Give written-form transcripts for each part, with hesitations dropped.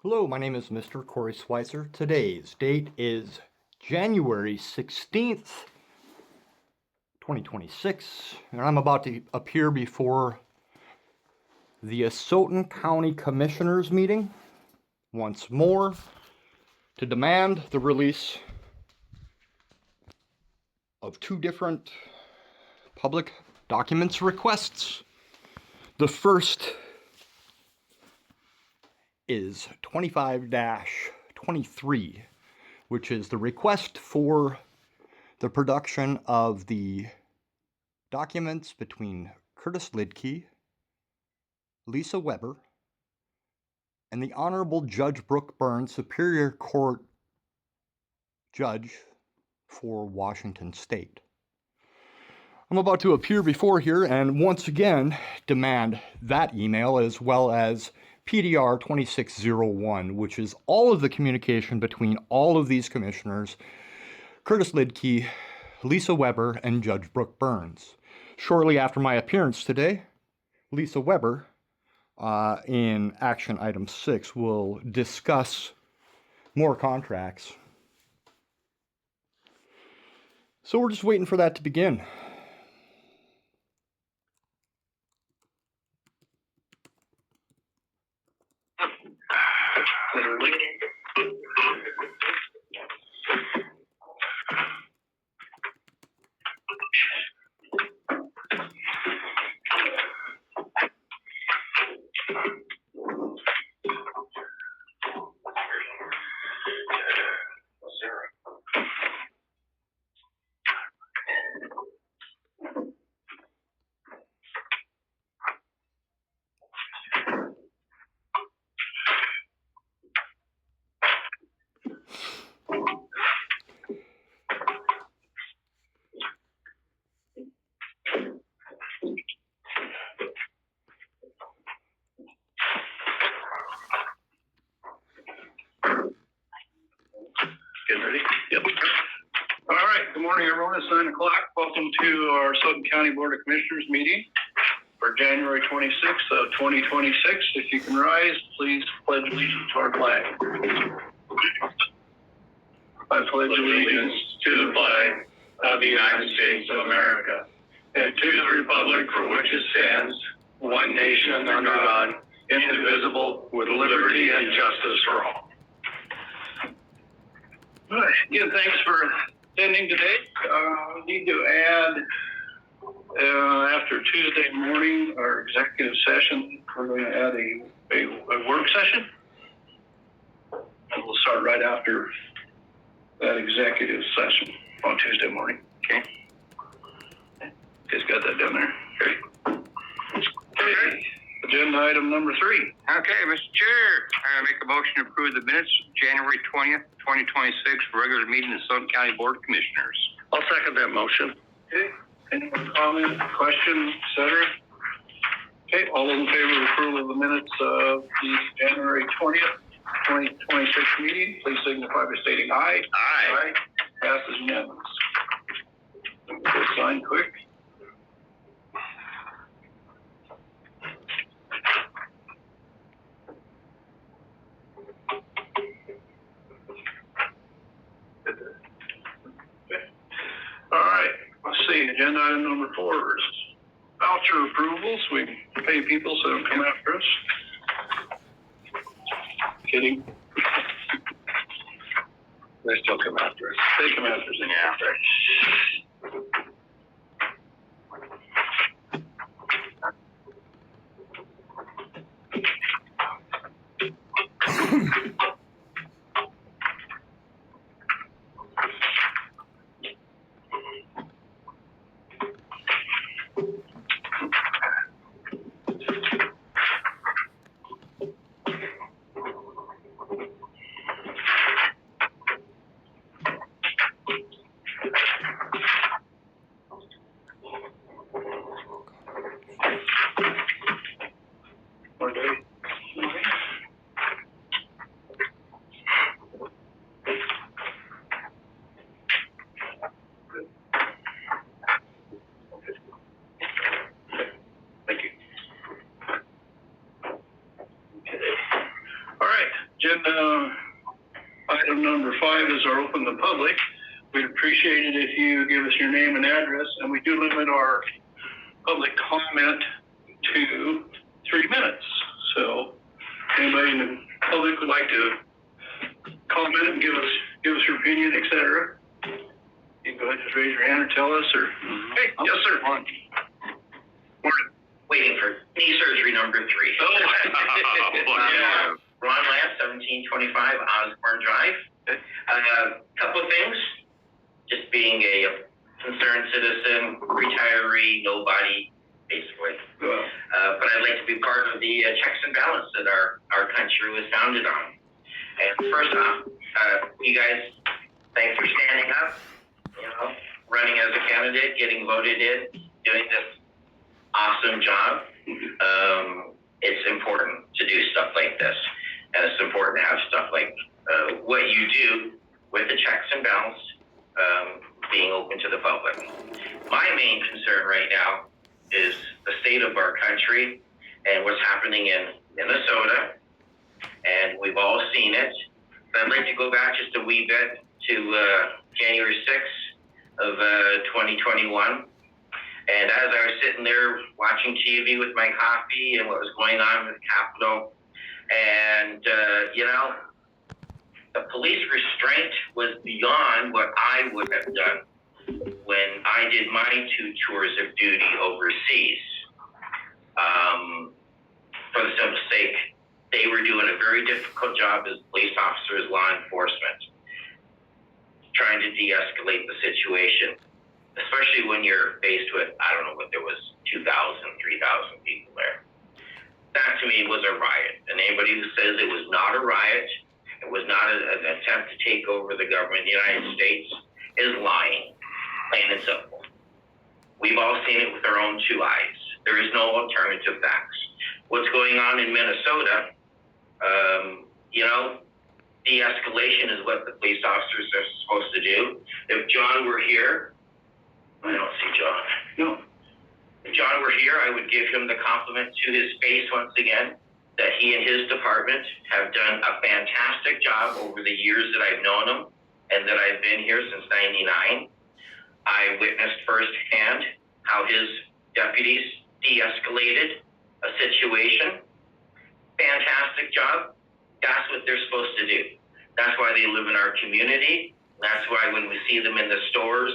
Hello, my name is Mr. Corey Schweitzer. Today's date is January 16th, 2026, and I'm about to appear before the Asotin County Commissioners meeting once more to demand the release of two different public documents requests. The first is 25-23, which is the request for the production of the documents between Curtis Lidke, Lisa Weber, and the Honorable Judge Brooke Burns, Superior Court Judge for Washington State. I'm about to appear before here and once again demand that email as well as PDR 2601, which is all of the communication between all of these commissioners, Curtis Lidke, Lisa Weber, and Judge Brooke Burns. Shortly after my appearance today, Lisa Weber, in action item 6, will discuss more contracts. So we're just waiting for that to begin. Good morning, everyone. It's 9 o'clock. Welcome to our Asotin County Board of Commissioners meeting for January 26th of 2026. If you can rise, please pledge allegiance to our flag. I pledge allegiance to the flag of the United States of America and to the republic for which it stands, one nation under God, indivisible, with liberty and justice for all. Again, thanks for attending today. Need to add, after Tuesday morning, our executive session, we're going to add a work session. And we'll start right after that executive session on Tuesday morning. Okay? Guys got that down there? Okay. Agenda item number 3. Okay, Mr. Chair, I make a motion to approve the minutes of January 20th, 2026 regular meeting of the Asotin County Board of Commissioners. I'll second that motion. Okay. Any more comments, questions, etc.? Okay, all those in favor of approval of the minutes of the January 20th, 2026 meeting, please signify by stating aye. Aye. Passes unanimous. We'll sign quick. All right, let's see, agenda item number 4 is voucher approvals. We pay people so they don't come after us. Kidding. They still come after us. They come after us. then item number 5 is our open to public. We'd appreciate it if you give us your name and address, and we do limit our public comment to 3 minutes. So anybody in the public would like to comment and give us your opinion, etc. You can go ahead and just raise your hand or tell us, or hey, yes sir. We're waiting for knee surgery number 3. Oh. Ron Lance, 1725 Osborne Drive. Couple of things. Just being a concerned citizen, retiree, nobody, basically. But I'd like to be part of the checks and balance that our country was founded on. And first off, you guys, thanks for standing up, running as a candidate, getting voted in, doing this awesome job. It's important to do stuff like this. And it's important to have stuff like what you do with the checks and balance being open to the public. My main concern right now is the state of our country and what's happening in Minnesota. And we've all seen it. But I'd like to go back just a wee bit to January 6th of 2021. And as I was sitting there watching TV with my coffee and what was going on with Capitol, and, the police restraint was beyond what I would have done when I did my 2 tours of duty overseas. For the simple sake, they were doing a very difficult job as police officers, law enforcement, trying to de-escalate the situation, especially when you're faced with, I don't know what there was, 2,000, 3,000 people there. That to me was a riot. And anybody who says it was not a riot, it was not an attempt to take over the government of the United States, is lying, plain and simple. We've all seen it with our own 2 eyes. There is no alternative facts. What's going on in Minnesota, de-escalation is what the police officers are supposed to do. If John were here, I don't see John. No. If John were here, I would give him the compliment to his face once again that he and his department have done a fantastic job over the years that I've known him and that I've been here since 99. I witnessed firsthand how his deputies de-escalated a situation. Fantastic job. That's what they're supposed to do. That's why they live in our community. That's why when we see them in the stores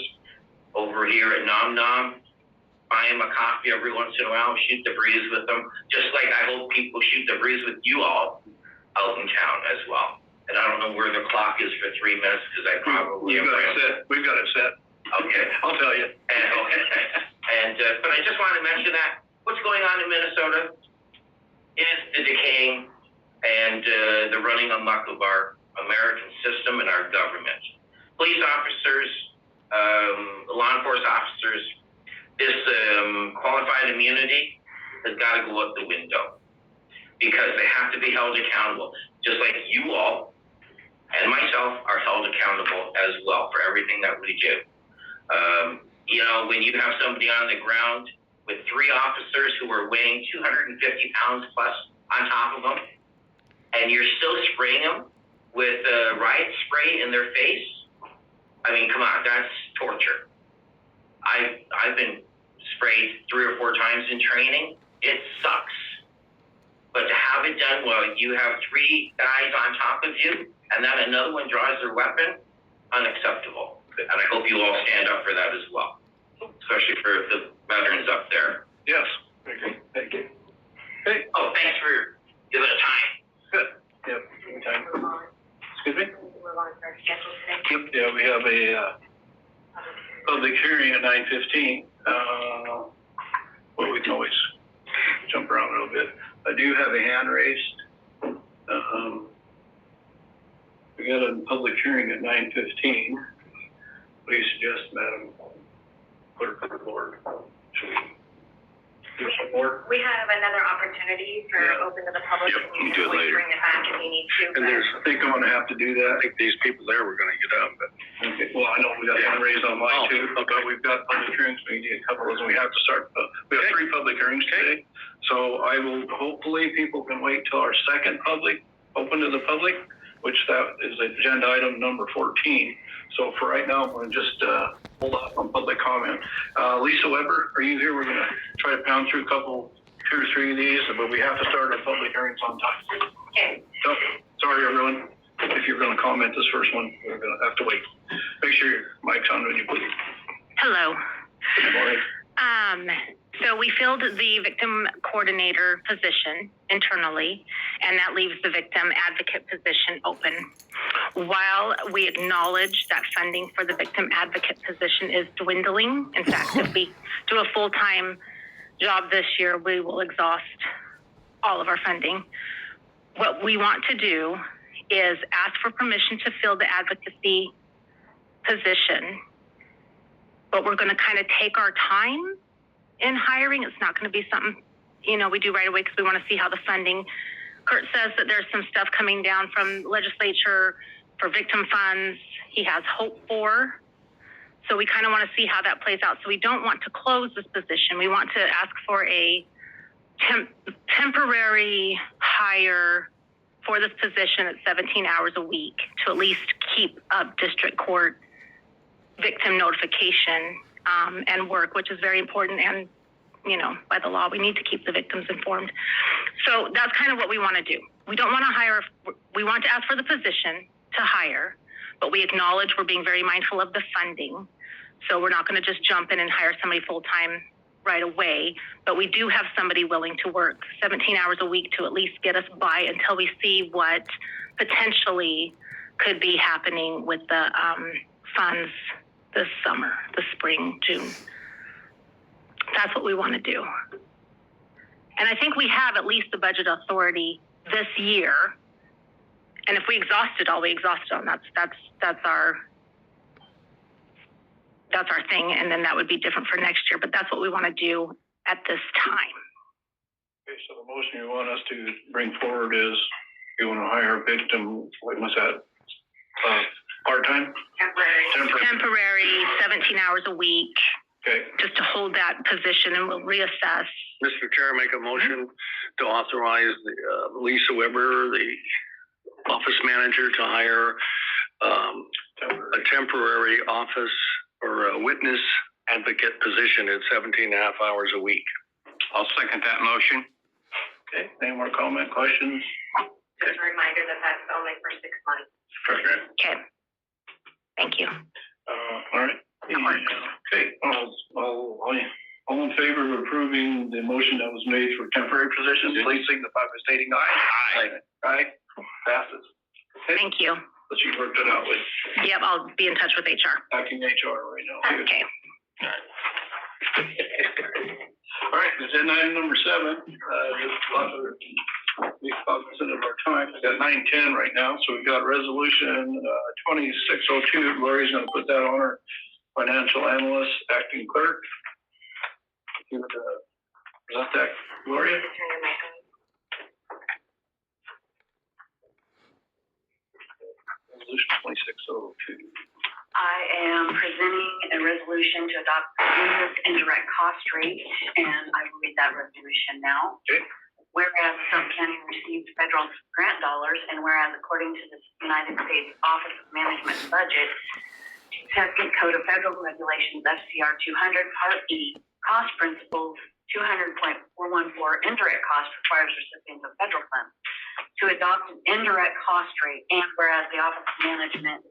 over here at Nom Nom, buy them a coffee every once in a while, shoot the breeze with them, just like I hope people shoot the breeze with you all out in town as well. And I don't know where the clock is for 3 minutes because I probably We've got it set. Okay. I'll tell you. But I just want to mention that what's going on in Minnesota is the decaying and the running amok of our American system and our government. Police officers, law enforcement officers, this qualified immunity has got to go out the window because they have to be held accountable, just like you all and myself are held accountable as well for everything that we do. When you have somebody on the ground with 3 officers who are weighing 250 pounds plus on top of them, and you're still spraying them with riot spray in their face, I mean, come on, that's torture. I've been sprayed 3 or 4 times in training. It sucks. But to have it done while you have 3 guys on top of you, and then another one draws their weapon, unacceptable. And I hope you all stand up for that as well, especially for the veterans up there. Yes. Thank you. Hey. Oh, thanks for giving it time. Good. Yep. Anytime. Excuse me? Move on to our schedule today. Yep. Yeah, we have a public hearing at 9:15. Well, we can always jump around a little bit. I do have a hand raised. We got a public hearing at 9:15. What do you suggest, Madam Clerk of the Board? Should we do some more? We have another opportunity for open to the public. Yep, and you we'll do can it always later. bring it back if you need to. And I think I'm gonna have to do that. I think these people there were gonna get up, but. Okay, well, I know we got one raised on mine too, but we've got public hearings, we need a couple of those, and we have to start, we have 3 public hearings today. So I will, hopefully people can wait till our second public open to the public, which that is agenda item number 14. So for right now, I'm going to just hold off on public comment. Lisa Weber, are you here? We're going to try to pound through two or three of these, but we have to start our public hearings on time. Okay. So, sorry, everyone. If you're going to comment this first one, we're going to have to wait. Make sure your mic's on when you please. Hello. Good morning. So we filled the victim coordinator position internally, and that leaves the victim advocate position open. While we acknowledge that funding for the victim advocate position is dwindling, in fact, if we do a full-time job this year, we will exhaust all of our funding. What we want to do is ask for permission to fill the advocacy position, but we're going to kind of take our time in hiring. It's not going to be something, we do right away because we want to see how the funding. Kurt says that there's some stuff coming down from legislature for victim funds he has hope for. So we kind of want to see how that plays out. So we don't want to close this position. We want to ask for a temporary hire for this position at 17 hours a week to at least keep up district court victim notification and work, which is very important. And, by the law, we need to keep the victims informed. So that's kind of what we want to do. We don't want to hire, we want to ask for the position to hire, but we acknowledge we're being very mindful of the funding. So we're not going to just jump in and hire somebody full-time right away, but we do have somebody willing to work 17 hours a week to at least get us by until we see what potentially could be happening with the funds this summer, the spring, June. That's what we want to do. And I think we have at least the budget authority this year. And if we exhaust it all, we exhaust it all. That's our thing. And then that would be different for next year. But that's what we want to do at this time. Okay, so the motion you want us to bring forward is you want to hire a victim, what was that? Part-time? Temporary, 17 hours a week. Okay. Just to hold that position, and we'll reassess. Mr. Chair, make a motion to authorize Lisa Weber, the office manager, to hire a temporary office or a witness advocate position at 17 and a half hours a week. I'll second that motion. Okay, any more comment, questions? Just a reminder that that's only for 6 months. Okay. Okay. Thank you. All right. Okay, all in favor of approving the motion that was made for temporary positions, please signify by stating aye. Aye. Aye. Passes. Okay, Thank you. but you worked it out with Yep, I'll be in touch with HR. acting HR right now. Okay. All right, agenda item number 7. Just be cognizant of our time. We've got 9:10 right now, so we've got resolution 2602. Lori's going to put that on our financial analyst, acting clerk. You would present that, Gloria? Turn your mic on. Resolution 2602. I am presenting a resolution to adopt the business indirect cost rate, and I will read that resolution now. Okay. Whereas Sutton County received federal grant dollars, and whereas according to the United States Office of Management and Budget, Second Code of Federal Regulations, FCR 200, Part E, cost principles 200.414, indirect cost requires recipients of federal funds to adopt an indirect cost rate, and whereas the Office of Management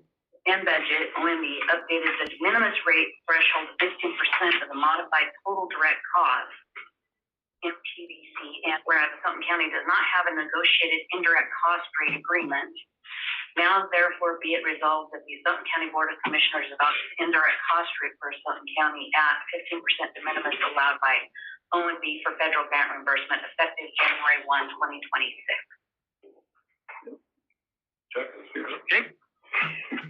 and Budget, OMB, updated the de minimis rate threshold to 15% of the modified total direct cost, MTDC, and whereas Sutton County does not have a negotiated indirect cost rate agreement, now therefore be it resolved that the Sutton County Board of Commissioners adopts an indirect cost rate for Sutton County at 15% de minimis allowed by OMB for federal grant reimbursement effective January 1, 2026. Chuck, Okay.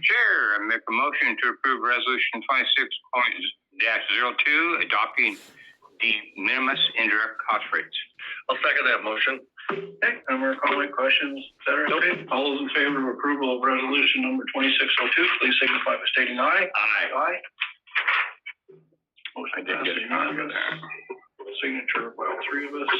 Chair, I make a motion to approve resolution 26.02, adopting de minimis indirect cost rates. I'll second that motion. Okay, no more comment, questions, et cetera? Nope. Okay, all those in favor of approval of resolution number 2602, please signify by stating aye. Aye. Aye. I Motion did passes get a copy of unanimous. that. Signature by all 3 of us.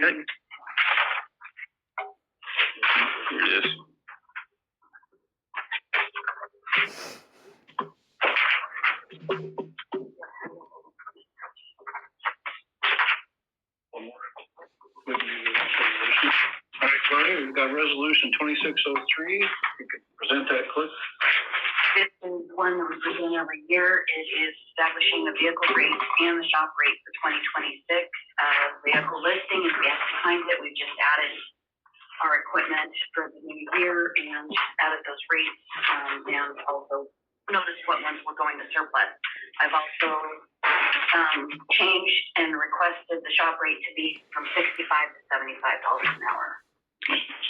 Okay. Here it is. One more. We can do the resolution. All right, Claudia, we've got resolution 2603. You can present that, Cliff. This is one that we present every year. It is establishing the vehicle rate and the shop rate for 2026. Vehicle listing is the X behind it. We've just added our equipment for the new year and added those rates, and also noticed what ones were going to surplus. I've also changed and requested the shop rate to be from $65 to $75 an hour.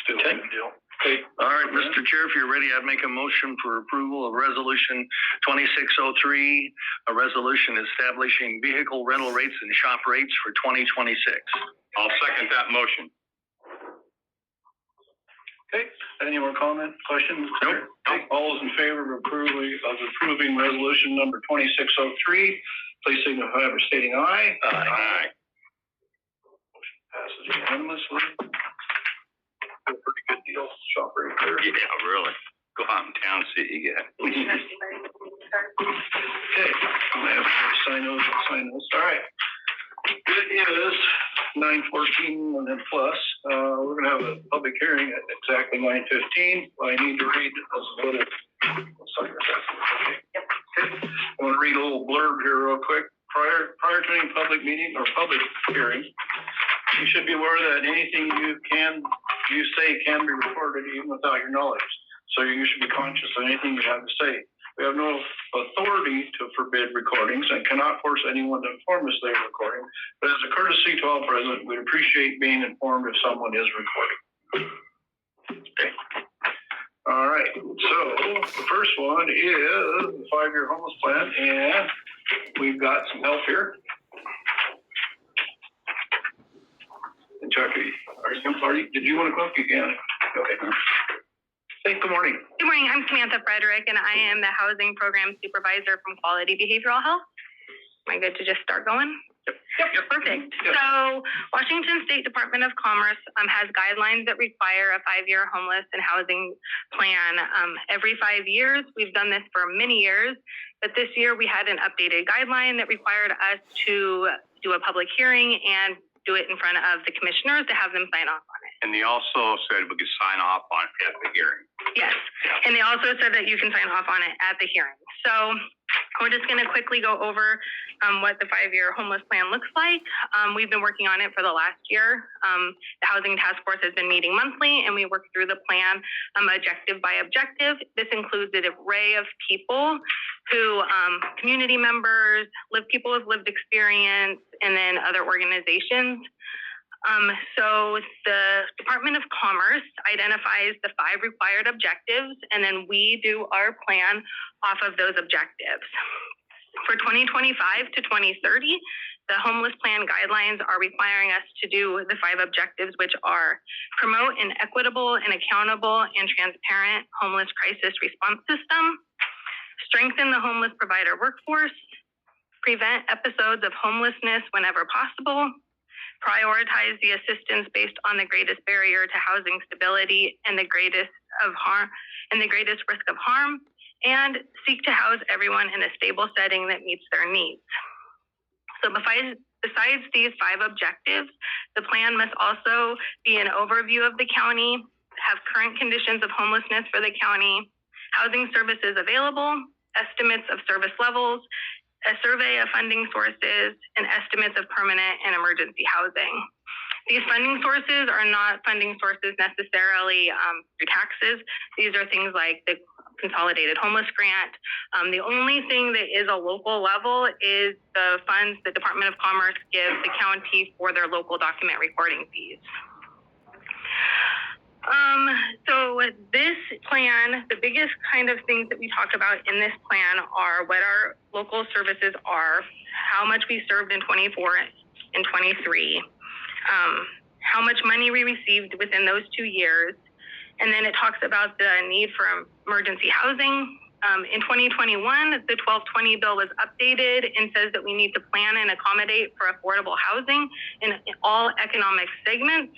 Still a good deal. Okay. All right, Mr. Chair, if you're ready, I'd make a motion for approval of resolution 2603, a resolution establishing vehicle rental rates and shop rates for 2026. I'll second that motion. Okay, any more comments, questions? Nope. Okay, all those in favor of approving resolution number 2603, please signify by stating aye. Aye. Motion passes unanimously. A pretty good deal, shop right there. Yeah, really. Go out in town, see what you get. Okay, I have to sign those. All right. It is 9:14 and then plus. We're gonna have a public hearing at exactly 9:15. I need to read a little. I want to read a little blurb here real quick. Prior to any public meeting or public hearing, you should be aware that anything you say can be recorded even without your knowledge. So you should be conscious of anything you have to say. We have no authority to forbid recordings and cannot force anyone to inform us they're recording. But as a courtesy to all present, we'd appreciate being informed if someone is recording. Okay. All right. So the first one is the 5-year homeless plan, and we've got some help here. And Chucky, did you want to come up? You can. Okay. Hey, good morning. Good morning. I'm Samantha Frederick, and I am the Housing Program Supervisor from Quality Behavioral Health. Am I good to just start going? Yep. Perfect. Yep. So Washington State Department of Commerce has guidelines that require a 5-year homeless and housing plan. Every 5 years, we've done this for many years, but this year we had an updated guideline that required us to do a public hearing and do it in front of the commissioners to have them sign off on it. And they also said we could sign off on it at the hearing. Yes, and they also said that you can sign off on it at the hearing. So we're just going to quickly go over what the 5-year homeless plan looks like. We've been working on it for the last year. The Housing Task Force has been meeting monthly, and we work through the plan objective by objective. This includes an array of people who, community members, people with lived experience, and then other organizations. So the Department of Commerce identifies the 5 required objectives, and then we do our plan off of those objectives. For 2025 to 2030, the homeless plan guidelines are requiring us to do the 5 objectives, which are promote an equitable and accountable and transparent homeless crisis response system, strengthen the homeless provider workforce, prevent episodes of homelessness whenever possible, prioritize the assistance based on the greatest barrier to housing stability and the greatest risk of harm, and seek to house everyone in a stable setting that meets their needs. So besides these 5 objectives, the plan must also be an overview of the county, have current conditions of homelessness for the county, housing services available, estimates of service levels, a survey of funding sources, and estimates of permanent and emergency housing. These funding sources are not funding sources necessarily through taxes. These are things like the Consolidated Homeless Grant. The only thing that is a local level is the funds the Department of Commerce gives the county for their local document recording fees. So this plan, the biggest kind of things that we talk about in this plan are what our local services are, how much we served in 24 and 23, how much money we received within those 2 years. And then it talks about the need for emergency housing, In 2021, the 1220 bill was updated and says that we need to plan and accommodate for affordable housing in all economic segments.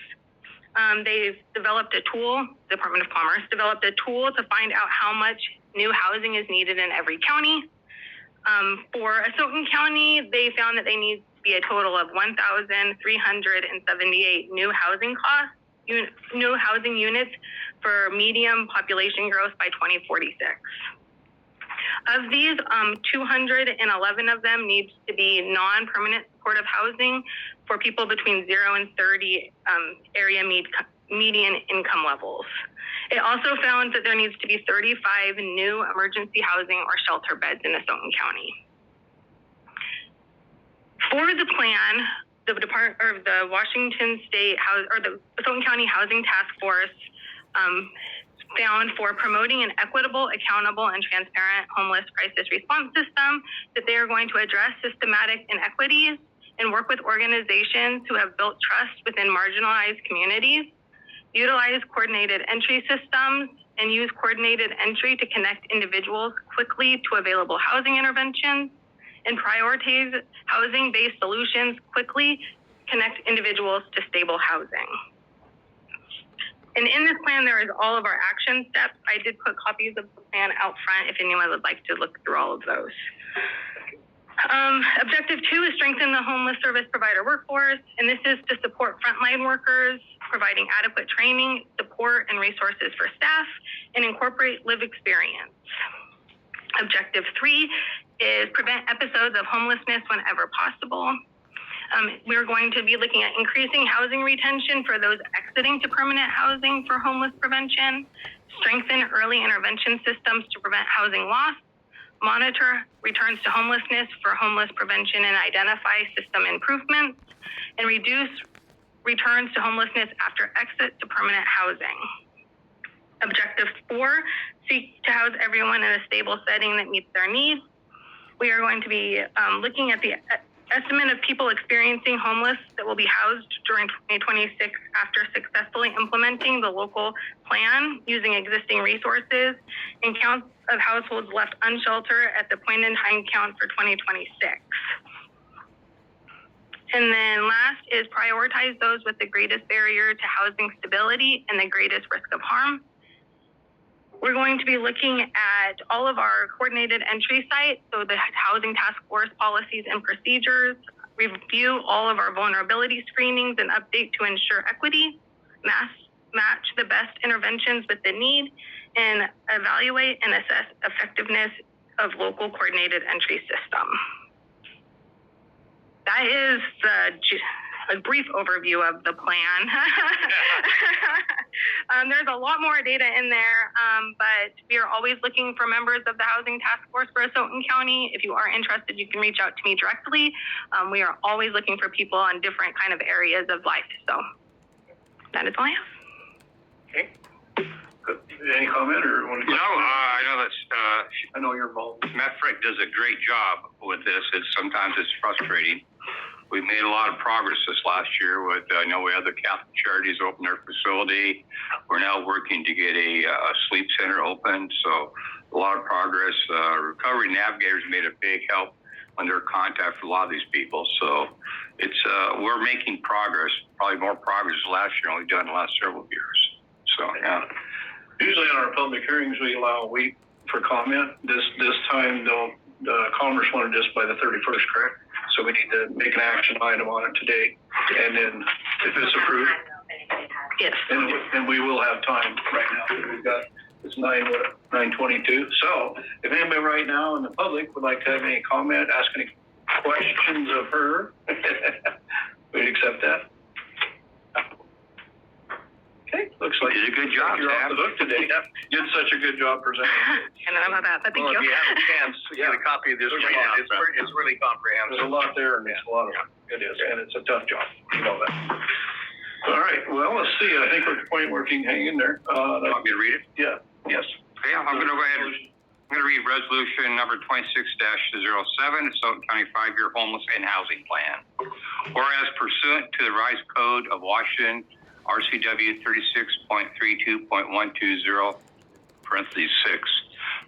They've developed a tool, Department of Commerce developed a tool to find out how much new housing is needed in every county. For Asotin County, they found that they need to be a total of 1,378 new housing new housing units for medium population growth by 2046. Of these, 211 of them need to be non-permanent supportive housing for people between 0 and 30 area median income levels. It also found that there needs to be 35 new emergency housing or shelter beds in Asotin County. For the plan, the Washington State the Asotin County Housing Task Force found for promoting an equitable, accountable, and transparent homeless crisis response system that they are going to address systematic inequities and work with organizations who have built trust within marginalized communities, utilize coordinated entry systems, and use coordinated entry to connect individuals quickly to available housing interventions, and prioritize housing-based solutions quickly connect individuals to stable housing. And in this plan, there is all of our action steps. I did put copies of the plan out front if anyone would like to look through all of those. Objective 2 is strengthen the homeless service provider workforce, and this is to support frontline workers, providing adequate training, support, and resources for staff, and incorporate lived experience. Objective 3 is prevent episodes of homelessness whenever possible. We're going to be looking at increasing housing retention for those exiting to permanent housing for homeless prevention, strengthen early intervention systems to prevent housing loss, monitor returns to homelessness for homeless prevention and identify system improvements, and reduce returns to homelessness after exit to permanent housing. Objective 4, seek to house everyone in a stable setting that meets their needs. We are going to be looking at the estimate of people experiencing homeless that will be housed during 2026 after successfully implementing the local plan using existing resources, and counts of households left unsheltered at the point in time count for 2026. And then last is prioritize those with the greatest barrier to housing stability and the greatest risk of harm. We're going to be looking at all of our coordinated entry sites, so the housing task force policies and procedures, review all of our vulnerability screenings and update to ensure equity, match the best interventions with the need, and evaluate and assess effectiveness of local coordinated entry system. That is a brief overview of the plan. There's a lot more data in there, but we are always looking for members of the Housing Task Force for Asotin County. If you are interested, you can reach out to me directly. We are always looking for people on different kind of areas of life. So that is all I have. Okay. Good. Any comment or want to? No, I know that's, I know you're involved. Matt Frick does a great job with this. Sometimes it's frustrating. We've made a lot of progress this last year with, I know we had the Catholic Charities open their facility. We're now working to get a sleep center open. So a lot of progress. Recovery Navigators made a big help on their contact for a lot of these people. So it's, we're making progress, probably more progress last year than we've done the last several years. So, yeah. Usually on our public hearings, we allow a week for comment. This time, though, the Commerce wanted this by the 31st, correct? So we need to make an action item on it today. And then if it's approved, Yes. and we will have time right now. We've got, it's 9:22. So if anybody right now in the public would like to have any comment, ask any questions of her, we'd accept that. Okay, looks like You did a good job, you're off Sam. the hook today. You did such a good job presenting. And I'm about that, but thank Well, you. if you have a chance, get a copy of this. There's a plan. lot. It's really comprehensive. There's a lot there, and it's a lot of it is, and it's a tough job. You know that. All right, well, let's see. I think we're at the point where we can hang in there. Want me to read it? Yeah, yes. Okay, I'm going to go ahead. I'm going to read resolution number 26-07, Asotin County 5-year homeless and housing plan. Whereas pursuant to the revised code of Washington, RCW 36.32.120, parentheses 6,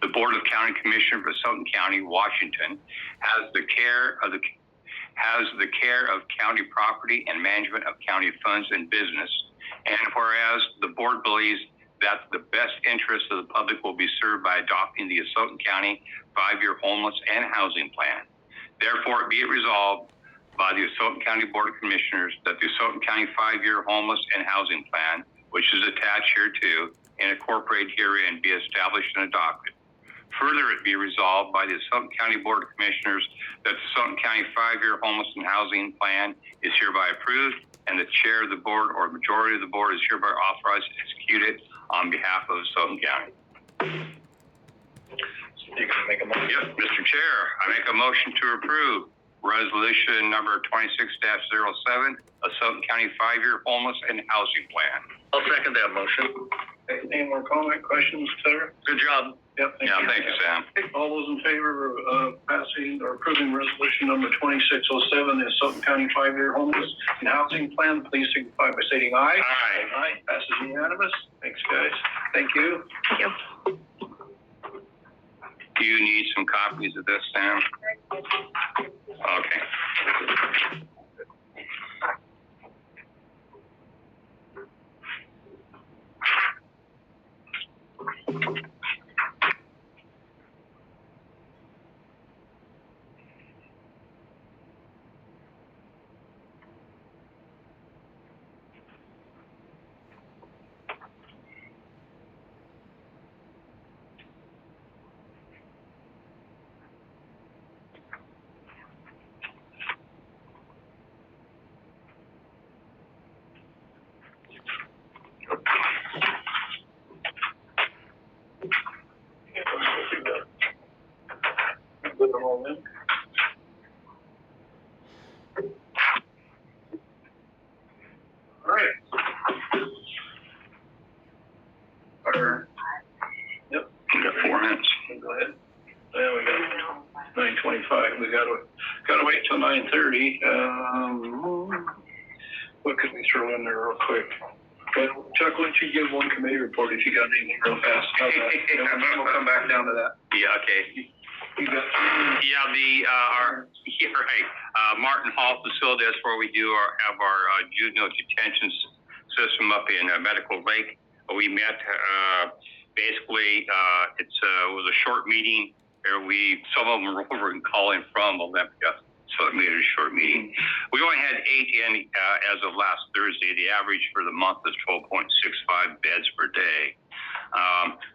The Board of County Commissioners of Asotin County, Washington, has the care of county property and management of county funds and business. And whereas the board believes that the best interest of the public will be served by adopting the Asotin County 5-year homeless and housing plan. Therefore, be it resolved by the Asotin County Board of Commissioners that the Asotin County 5-year homeless and housing plan, which is attached hereto and incorporated herein, be established and adopted. Further, it be resolved by the Asotin County Board of Commissioners that the Asotin County 5-year homeless and housing plan is hereby approved, and the chair of the board or majority of the board is hereby authorized to execute it on behalf of Asotin County. You can make a motion. Yes, Mr. Chair, I make a motion to approve resolution number 26-07, Asotin County 5-year homeless and housing plan. I'll second that motion. Any more comment, questions, etc.? Good job. Yep. Thank you, Sam. All those in favor of passing or approving resolution number 2607, the Asotin County 5-year homeless and housing plan, please signify by stating aye. Aye. Aye. Passes unanimous. Thanks, guys. Thank you. Thank you. Do you need some copies of this, Sam? Okay. Put them all in. All right. Yep. You got 4 minutes. Go ahead. Yeah, we got 9:25. We gotta wait till 9:30. What could we throw in there real quick? Well, Chuck, why don't you give one committee report if you got anything real fast? How's that? And then we'll come back down to that. Yeah, okay. You got Martin Hall facility, that's where we do have our juvenile detention system up in Medical Lake. We met, basically, it was a short meeting where some of them were over and calling from Olympia, so it made it a short meeting. We only had 8 in as of last Thursday. The average for the month is 12.65 beds per day.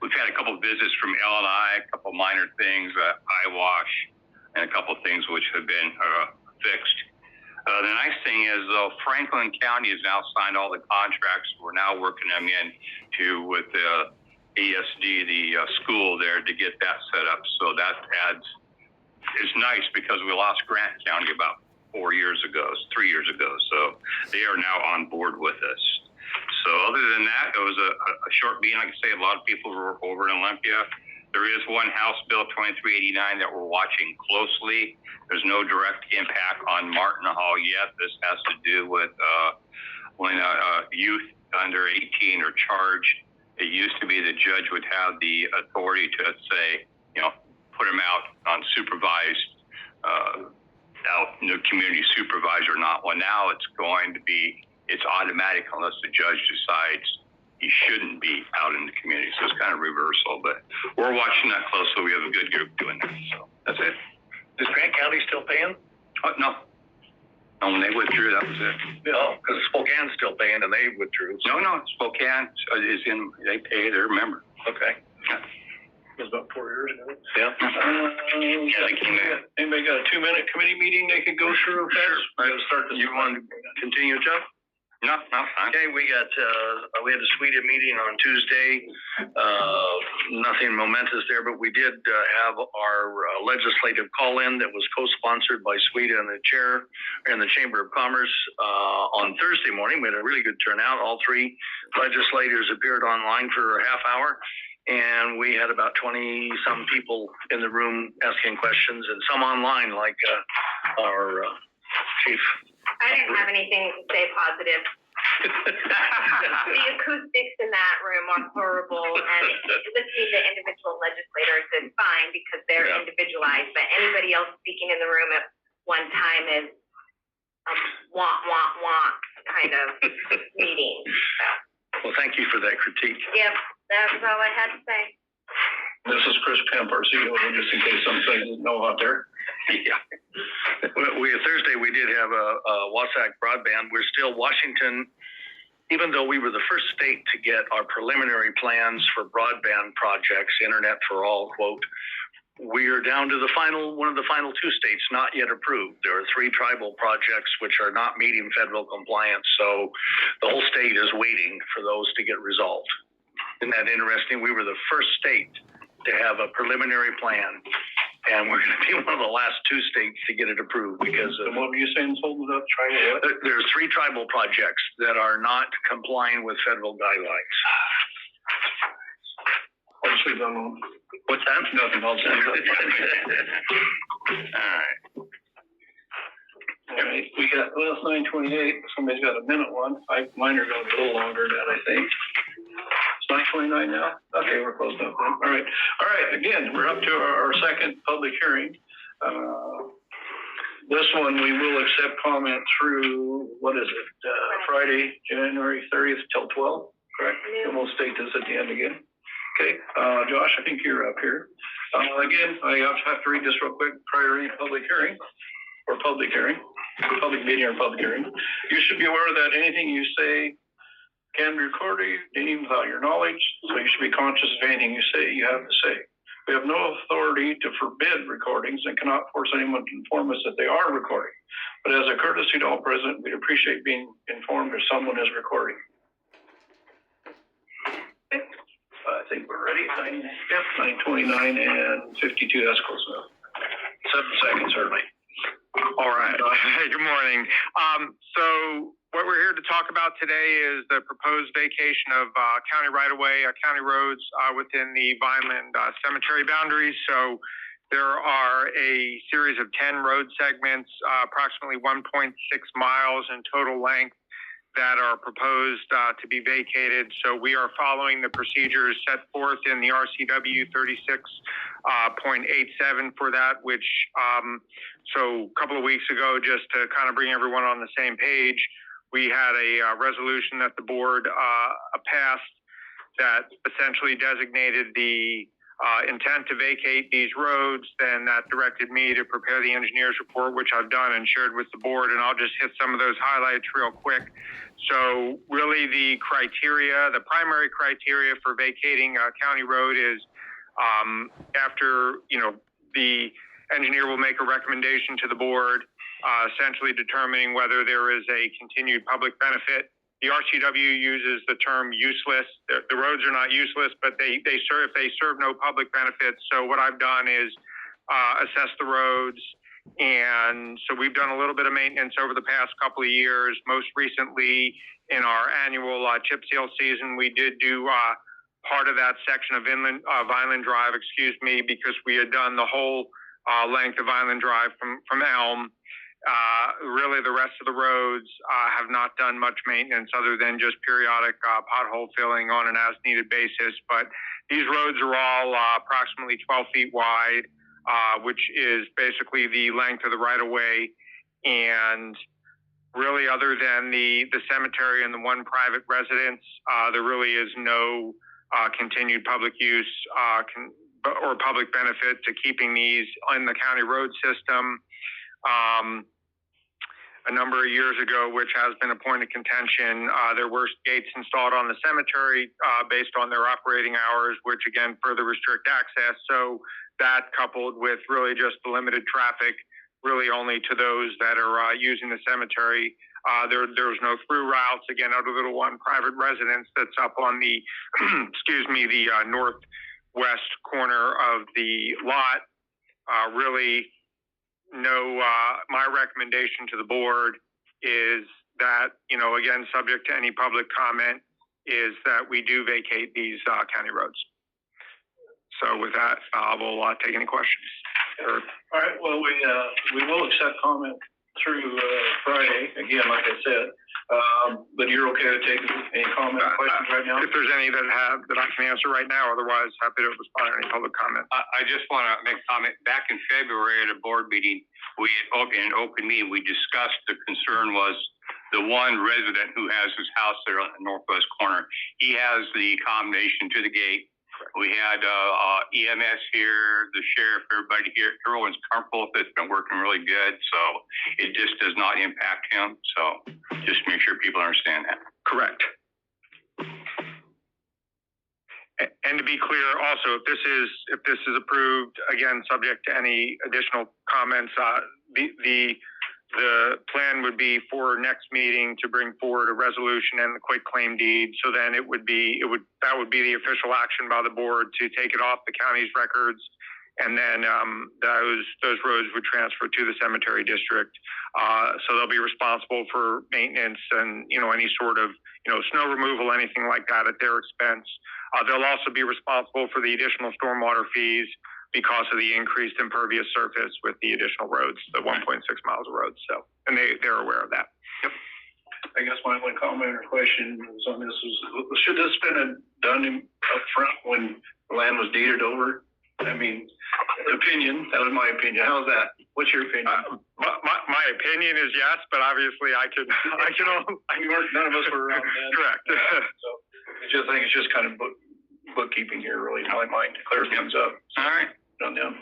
We've had a couple of visits from L&I, a couple minor things, eye wash, and a couple of things which have been fixed. The nice thing is, though, Franklin County has now signed all the contracts. We're now working them in with the ESD, the school there, to get that set up. So that it's nice because we lost Grant County about 3 years ago. So they are now on board with us. So other than that, it was a short meeting. Like I say, a lot of people were over in Olympia. There is one House Bill 2389 that we're watching closely. There's no direct impact on Martin Hall yet. This has to do with when youth under 18 are charged. It used to be the judge would have the authority to say, put them out on supervised, community supervised or not. Well, now it's automatic unless the judge decides he shouldn't be out in the community. So it's kind of reversal, but we're watching that closely. We have a good group doing that. So that's it. Is Grant County still paying? No. When they withdrew, that was it. No, because Spokane's still paying and they withdrew. No, Spokane is they pay their member. Okay. Yeah. It was about 4 years ago. Yeah. They came in. Anybody got a 2-minute committee meeting they could go through? Sure. We gotta start this. You want to continue, Chuck? No, fine. Okay, we had a SWEDA meeting on Tuesday. Nothing momentous there, but we did have our legislative call-in that was co-sponsored by SWEDA and the chair and the Chamber of Commerce on Thursday morning. We had a really good turnout. All 3 legislators appeared online for a half hour, and we had about 20-some people in the room asking questions, and some online, like our chief. I didn't have anything to say positive The acoustics in that room are horrible, and listening to individual legislators is fine because they're Yeah. individualized, but anybody else speaking in the room at one time is wah kind of meeting. So, Well, thank you for that critique. yep, that's all I had to say. This is Chris Pemp, our CEO, just in case some things didn't know out there. Yeah. Thursday we did have a WASAC broadband. We're still Washington, even though we were the first state to get our preliminary plans for broadband projects, internet for all, quote. We are down to one of the final two states not yet approved. There are 3 tribal projects which are not meeting federal compliance, so the whole state is waiting for those to get resolved. Isn't that interesting? We were the first state to have a preliminary plan, and we're going to be one of the last 2 states to get it approved because And what were you saying, holding up, trying to what? there's 3 tribal projects that are not complying with federal guidelines. What's we done? What's that? Nothing else. All right, we got, well, it's 9:28, somebody's got a minute one, mine are going a little longer than I think. It's 9:29 now? Okay, we're close enough then, all right, again, we're up to our second public hearing. This one, we will accept comment through, what is it, Friday, January 30th till 12, correct? And we'll state this at the end again. Okay, Josh, I think you're up here. Again, I have to read this real quick prior to any public hearing, or public meeting or public hearing. You should be aware that anything you say can be recorded, even without your knowledge, so you should be conscious of anything you say you have to say. We have no authority to forbid recordings and cannot force anyone to inform us that they are recording. But as a courtesy to all present, we'd appreciate being informed if someone is recording. I think we're ready. 9:29 and 52. That's close enough. 7 seconds early. All right. Good morning. So what we're here to talk about today is the proposed vacation of county right-of-way, county roads within the Vineland cemetery boundaries. So there are a series of 10 road segments, approximately 1.6 miles in total length, that are proposed to be vacated. So we are following the procedures set forth in the RCW 36.87 for that, which, so a couple of weeks ago, just to kind of bring everyone on the same page, we had a resolution that the board passed that essentially designated the intent to vacate these roads. Then that directed me to prepare the engineer's report, which I've done and shared with the board, and I'll just hit some of those highlights real quick. So really the primary criteria for vacating a county road is after, the engineer will make a recommendation to the board, essentially determining whether there is a continued public benefit. The RCW uses the term useless. The roads are not useless, but if they serve no public benefits. So what I've done is assess the roads. And so we've done a little bit of maintenance over the past couple of years. Most recently in our annual chip seal season, we did do part of that section of Vineland Drive, because we had done the whole length of Vineland Drive from Elm. Really the rest of the roads have not done much maintenance other than just periodic pothole filling on an as needed basis. But these roads are all approximately 12 feet wide, which is basically the length of the right of way. And really other than the cemetery and the one private residence, there really is no continued public use or public benefit to keeping these in the county road system. A number of years ago, which has been a point of contention, there were gates installed on the cemetery based on their operating hours, which again further restrict access. So that coupled with really just the limited traffic, really only to those that are using the cemetery. There's no through routes, again, other than one private residence that's up on the, the northwest corner of the lot. Really, no, my recommendation to the board is that, again, subject to any public comment, is that we do vacate these county roads. So with that, we'll take any questions. All right, well, we will accept comment through Friday, again, like I said. But you're okay to take any comment or questions right now? If there's any that I can answer right now, otherwise happy to respond to any public comment. I just want to make a comment. Back in February at a board meeting, in an open meeting, we discussed the concern was the one resident who has his house there on the northwest corner. He has the combination to the gate. We had EMS here, the sheriff, everybody here. Everyone's comfortable with it. It's been working really good. So it just does not impact him. So just make sure people understand that. Correct. And to be clear, also, if this is approved, again, subject to any additional comments, the plan would be for next meeting to bring forward a resolution and the quit claim deed. So then that would be the official action by the board to take it off the county's records, and then those roads would transfer to the cemetery district. So they'll be responsible for maintenance and any sort of snow removal, anything like that at their expense. They'll also be responsible for the additional stormwater fees because of the increased impervious surface with the additional roads, the 1.6 miles of roads. So, and they're aware of that. Yep. I guess my only comment or question was on this was, should this been done up front when the land was deeded over? I mean, opinion, that was my opinion. How's that? What's your opinion? My opinion is yes, but obviously none of us were around then. Correct. So I think it's just kind of bookkeeping here, really, in my mind, to clear things up. All right. Done down.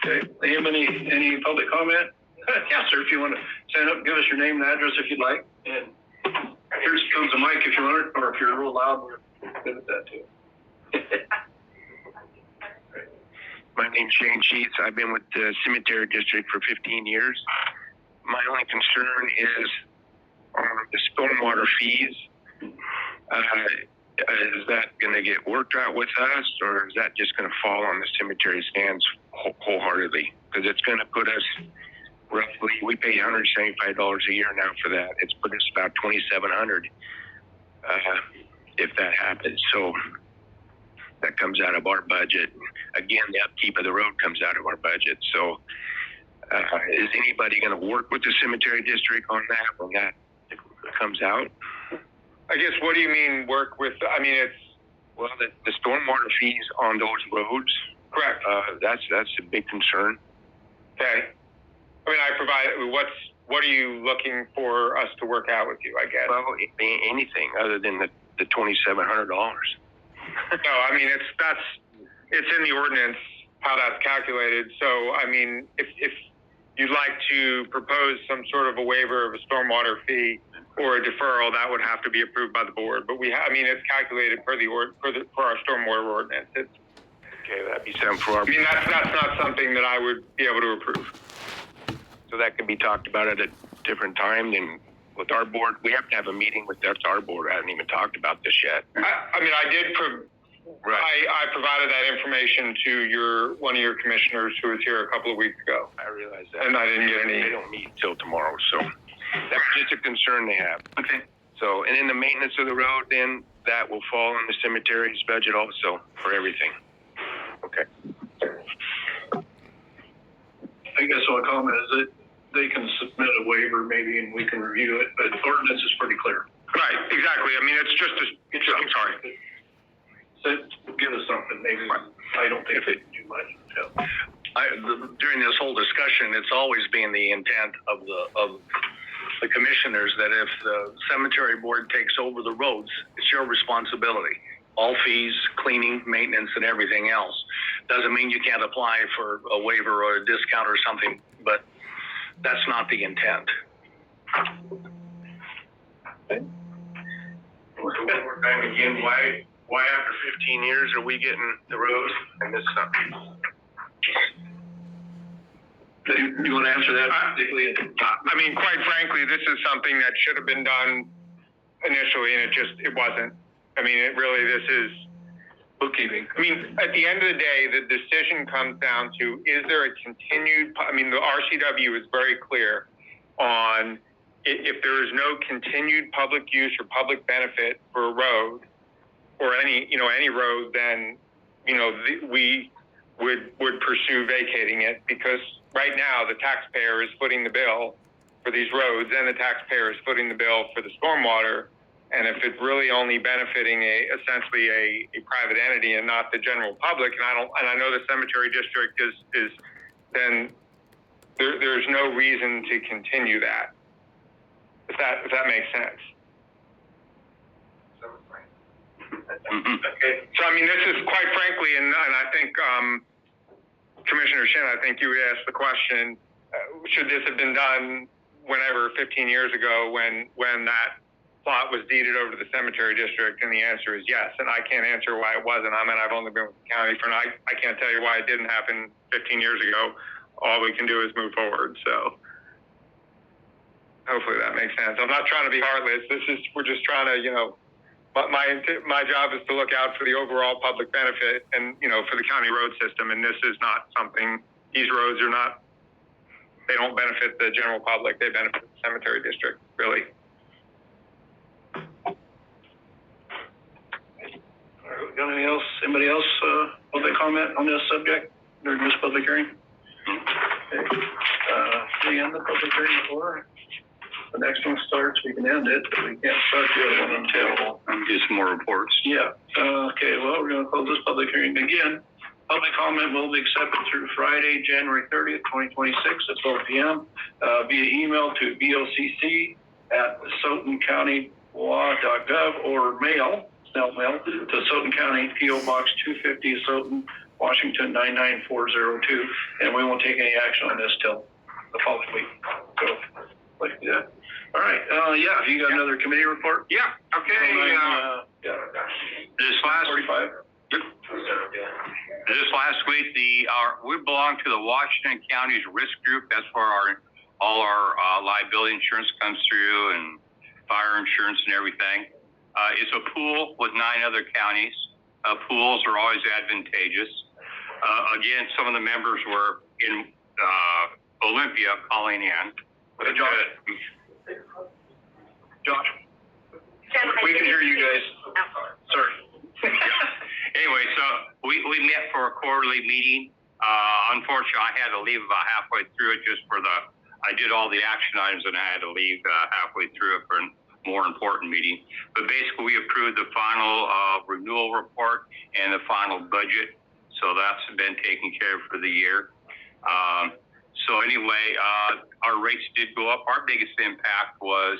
Okay. Liam, any public comment? Yeah, sir. If you want to stand up, give us your name and address if you'd like. And here comes the mic if you want it, or if you're real loud, we're good at that too. My name's Shane Sheets. I've been with the cemetery district for 15 years. My only concern is the stormwater fees. Is that going to get worked out with us, or is that just going to fall on the cemetery stands wholeheartedly? Because it's going to put us roughly, we pay $175 a year now for that. It's put us about $2,700 if that happens. So that comes out of our budget. Again, the upkeep of the road comes out of our budget. So is anybody going to work with the cemetery district on that when that comes out? I guess, what do you mean work with? I mean, it's the stormwater fees on those roads. Correct. That's a big concern. Okay. I mean, I provide. What are you looking for us to work out with you? I guess. Well, anything other than the $2,700. No, I mean it's in the ordinance how that's calculated. So I mean, if you'd like to propose some sort of a waiver of a stormwater fee or a deferral, that would have to be approved by the board. But it's calculated for our stormwater ordinance. Okay, that'd be something for our. I mean, that's not something that I would be able to approve. So that can be talked about at a different time than with our board. We have to have a meeting with our board. I haven't even talked about this yet. I did. I provided that information to one of your commissioners who was here a couple of weeks ago. I realize that. And I didn't get any. They don't meet till tomorrow, so that's just a concern they have. Okay. So, and then the maintenance of the road, then that will fall on the cemetery's budget also for everything. Okay. I guess my comment is that they can submit a waiver maybe and we can review it, but the ordinance is pretty clear. Right, exactly. I mean, it's just I'm sorry. So give us something, maybe. I don't think they can do much. So. During this whole discussion, it's always been the intent of the commissioners that if the cemetery board takes over the roads, it's your responsibility. All fees, cleaning, maintenance, and everything else. Doesn't mean you can't apply for a waiver or a discount or something, but that's not the intent. Okay. One more time again, why after 15 years are we getting the roads and this something? Do you want to answer that? I mean, quite frankly, this is something that should have been done initially, and it wasn't. I mean, this is Bookkeeping. I mean, at the end of the day, the decision comes down to, is there a continued, the RCW is very clear on if there is no continued public use or public benefit for a road or any road, then, we would pursue vacating it, because right now the taxpayer is footing the bill for these roads, and the taxpayer is footing the bill for the stormwater. And if it's really only benefiting essentially a private entity and not the general public, and I know the cemetery district is then there's no reason to continue that. If that makes sense. Okay. So I mean, this is quite frankly, and I think Commissioner Shin, I think you asked the question: should this have been done whenever 15 years ago when that plot was deeded over to the cemetery district? And the answer is yes. And I can't answer why it wasn't. I mean, I've only been with the county for, I can't tell you why it didn't happen 15 years ago. All we can do is move forward. So hopefully that makes sense. I'm not trying to be heartless. We're just trying to, my job is to look out for the overall public benefit and, for the county road system. And this is not something, these roads are not, they don't benefit the general public. They benefit the cemetery district, really. Got anything else? Anybody else want to comment on this subject during this public hearing? Okay. We end the public hearing before the next one starts. We can end it, but we can't start the other one until do some more reports. Yeah. Okay. Well, we're going to close this public hearing again. Public comment will be accepted through Friday, January 30th, 2026 at 12 p.m. Via email to bocc@AsotinCounty.gov or snail mail to Asotin County, P.O. Box 250, Asotin, Washington 99402. And we won't take any action on this till the following week. So, like that. All right. Yeah. Have you got another committee report? Yeah. Okay. Yeah. This last 45. This last week, we belong to the Washington County's risk group. That's where all our liability insurance comes through, and fire insurance and everything. It's a pool with 9 other counties. Pools are always advantageous. Again, some of the members were in Olympia calling in. Josh, we can hear you guys. Sorry. Anyway, so we met for a quarterly meeting. Unfortunately, I had to leave about halfway through it I did all the action items and I had to leave halfway through it for a more important meeting. But basically, we approved the final renewal report and the final budget. So that's been taken care of for the year. So anyway, our rates did go up. Our biggest impact was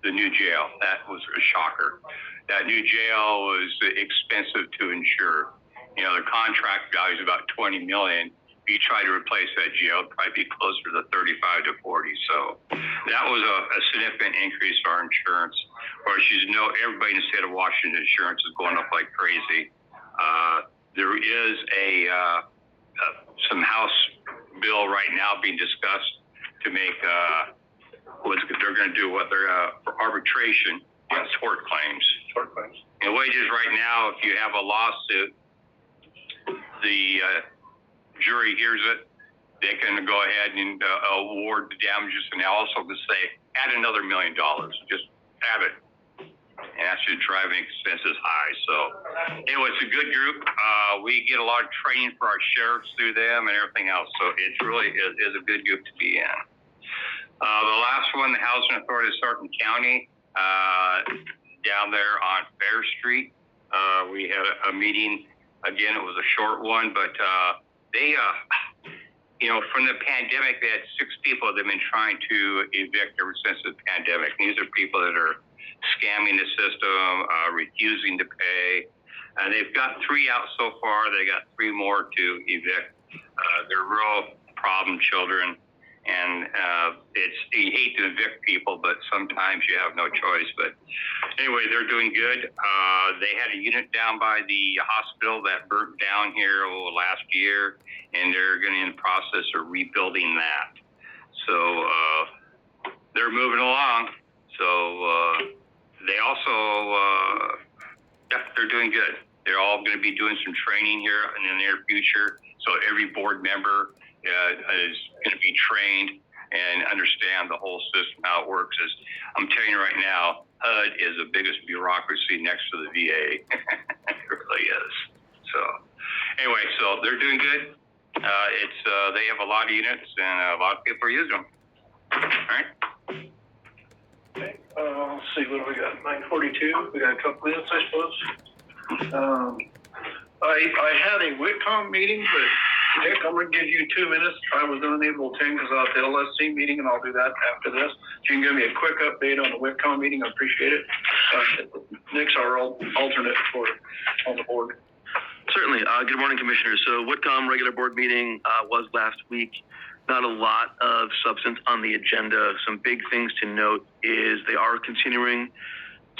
the new jail. That was a shocker. That new jail was expensive to insure. The contract value is about $20 million. If you try to replace that jail, it'd probably be closer to 35 to 40. So that was a significant increase to our insurance. Or as you know, everybody in the state of Washington insurance is going up like crazy. There is some House bill right now being discussed to make they're going to do for arbitration on tort claims. And wages right now, if you have a lawsuit, the jury hears it, they can go ahead and award the damages, and they also can say, add another $1 million, just add it. And that's just driving expenses high. So anyway, it's a good group. We get a lot of training for our sheriffs through them and everything else. So it really is a good group to be in. The last one, the Housing Authority of Asotin County, down there on Fair Street. We had a meeting. Again, it was a short one, but they, from the pandemic, they had 6 people that have been trying to evict ever since the pandemic. These are people that are scamming the system, refusing to pay. And they've got 3 out so far. They got 3 more to evict. They're real problem children. And you hate to evict people, but sometimes you have no choice. But anyway, they're doing good. They had a unit down by the hospital that burnt down here last year, and they're going to be in the process of rebuilding that. So they're moving along. So they also, they're doing good. They're all going to be doing some training here in the near future. So every board member is going to be trained and understand the whole system, how it works. I'm telling you right now, HUD is the biggest bureaucracy next to the VA. It really is. So anyway, so they're doing good. They have a lot of units and a lot of people are using them. All right. Let's see, what do we got? 9:42. We got a couple minutes, I suppose. I had a WITCOM meeting, but Nick, I'm going to give you 2 minutes. I was unable to attend because I was at the LSC meeting, and I'll do that after this. If you can give me a quick update on the WITCOM meeting, I appreciate it. Nick's our alternate on the board. Certainly. Good morning, Commissioners. So WITCOM regular board meeting was last week. Not a lot of substance on the agenda. Some big things to note is they are continuing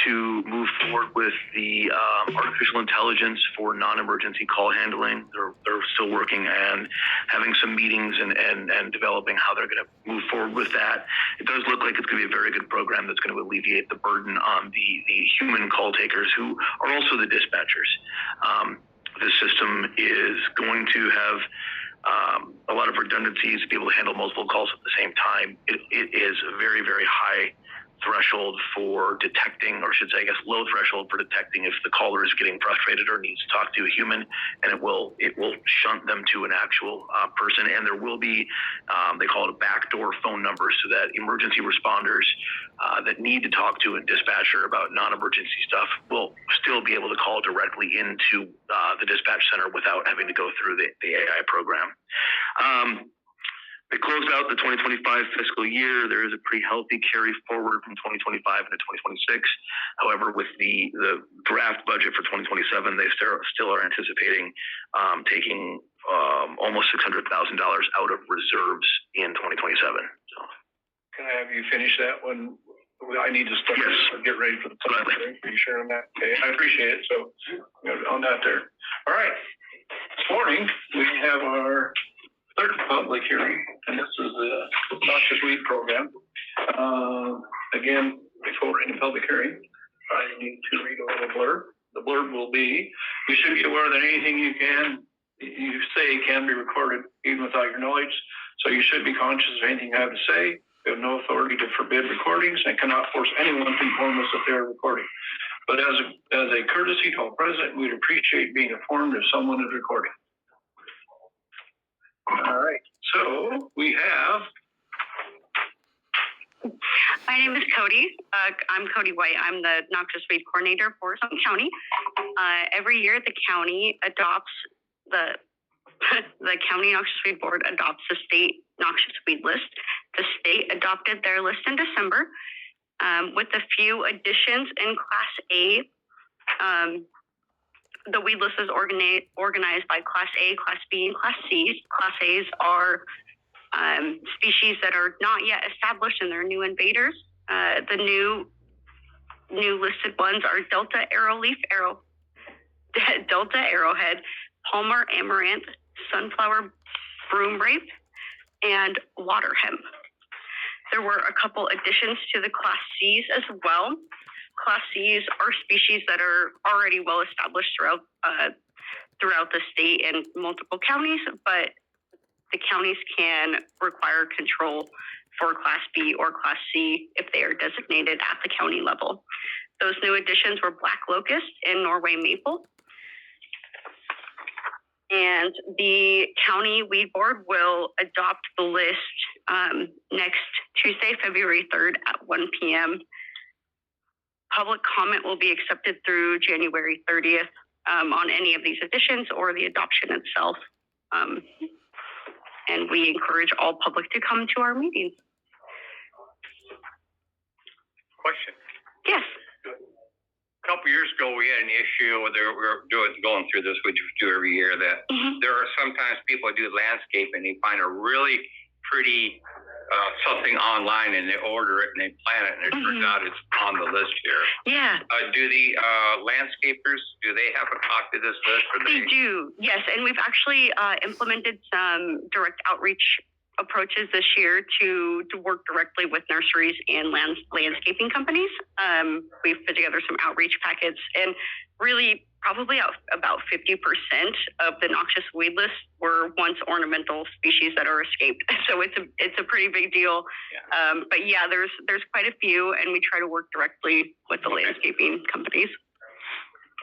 to move forward with the artificial intelligence for non-emergency call handling. They're still working and having some meetings and developing how they're going to move forward with that. It does look like it's going to be a very good program that's going to alleviate the burden on the human call takers who are also the dispatchers. This system is going to have a lot of redundancies to be able to handle multiple calls at the same time. It is a very, very high threshold for detecting, or should say, I guess, low threshold for detecting if the caller is getting frustrated or needs to talk to a human, and it will shunt them to an actual person. And there will be, they call it a backdoor phone number, so that emergency responders that need to talk to a dispatcher about non-emergency stuff will still be able to call directly into the dispatch center without having to go through the AI program. They closed out the 2025 fiscal year. There is a pretty healthy carry forward from 2025 into 2026. However, with the draft budget for 2027, they still are anticipating taking almost $600,000 out of reserves in 2027. So, can I have you finish that when I need to start? Yes. Get ready for the public hearing. Are you sure on that? Okay, I appreciate it. So on that there. All right. This morning we have our third public hearing, and this is the noxious weed program. Again, before any public hearing, I need to read a little blurb. The blurb will be: you should be aware that anything you say can be recorded even without your knowledge, so you should be conscious of anything you have to say. We have no authority to forbid recordings and cannot force anyone to inform us if they are recording. But as a courtesy to all present, we'd appreciate being informed if someone is recording. All right, so we have. My name is Cody. I'm Cody White. I'm the noxious weed coordinator for Asotin County. Every year, the county adopts the county noxious weed board adopts the state noxious weed list. The state adopted their list in December, with a few additions in Class A. The weed list is organized by Class A, Class B, and Class C. Class A's are species that are not yet established and they're new invaders. The new listed ones are Delta Arrowleaf Delta Arrowhead, Palmer Amaranth, Sunflower Broomrape, and Water Hemp. There were a couple additions to the Class C's as well. Class C's are species that are already well established throughout the state and multiple counties, but the counties can require control for Class B or Class C if they are designated at the county level. Those new additions were black locust and Norway maple. And the county weed board will adopt the list next Tuesday, February 3rd at 1 p.m. Public comment will be accepted through January 30th on any of these additions or the adoption itself. And we encourage all public to come to our meetings. Question. Yes. A couple years ago, we had an issue where we were going through this, which we do every year, that there are sometimes people who do landscape and they find a really pretty something online and they order it and they plant it and it turns out it's on the list here. Yeah. Do the landscapers, do they have a copy of this list? Or They do, yes. And we've actually implemented some direct outreach approaches this year to work directly with nurseries and landscaping companies. We've put together some outreach packets, and really probably about 50% of the noxious weed list were once ornamental species that are escaped. So it's a pretty big deal. Yeah. But yeah, there's quite a few, and we try to work directly with the landscaping companies.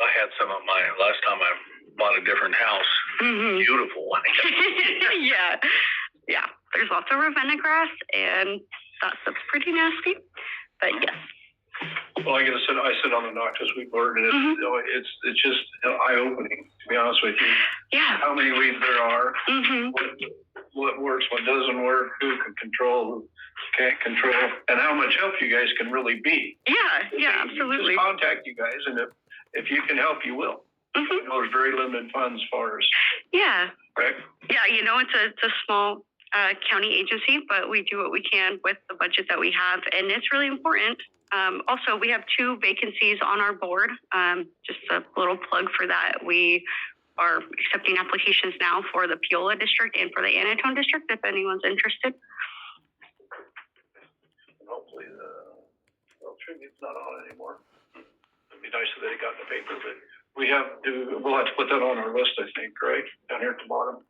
I had some of mine last time I bought a different house. Beautiful one. Yeah. There's lots of Ravenna grass, and that stuff's pretty nasty. But yes. Well, I sit on the Noctis Weed Board, and it's just eye opening, to be honest with you. Yeah. How many weeds there are, Mm-hmm. what works, what doesn't work, who can control, who can't control, and how much help you guys can really be. Yeah, absolutely. Just contact you guys, and if you can help, you will. Mm-hmm. You know, there's very limited funds as far as. Yeah. Correct? Yeah, it's a small county agency, but we do what we can with the budget that we have, and it's really important. Also, we have 2 vacancies on our board. Just a little plug for that. We are accepting applications now for the Piola district and for the Anatone district, if anyone's interested. Hopefully Tribune's not on anymore. It'd be nice if they got in the paper, but we'll have to put that on our list, I think, right? Down here at the bottom.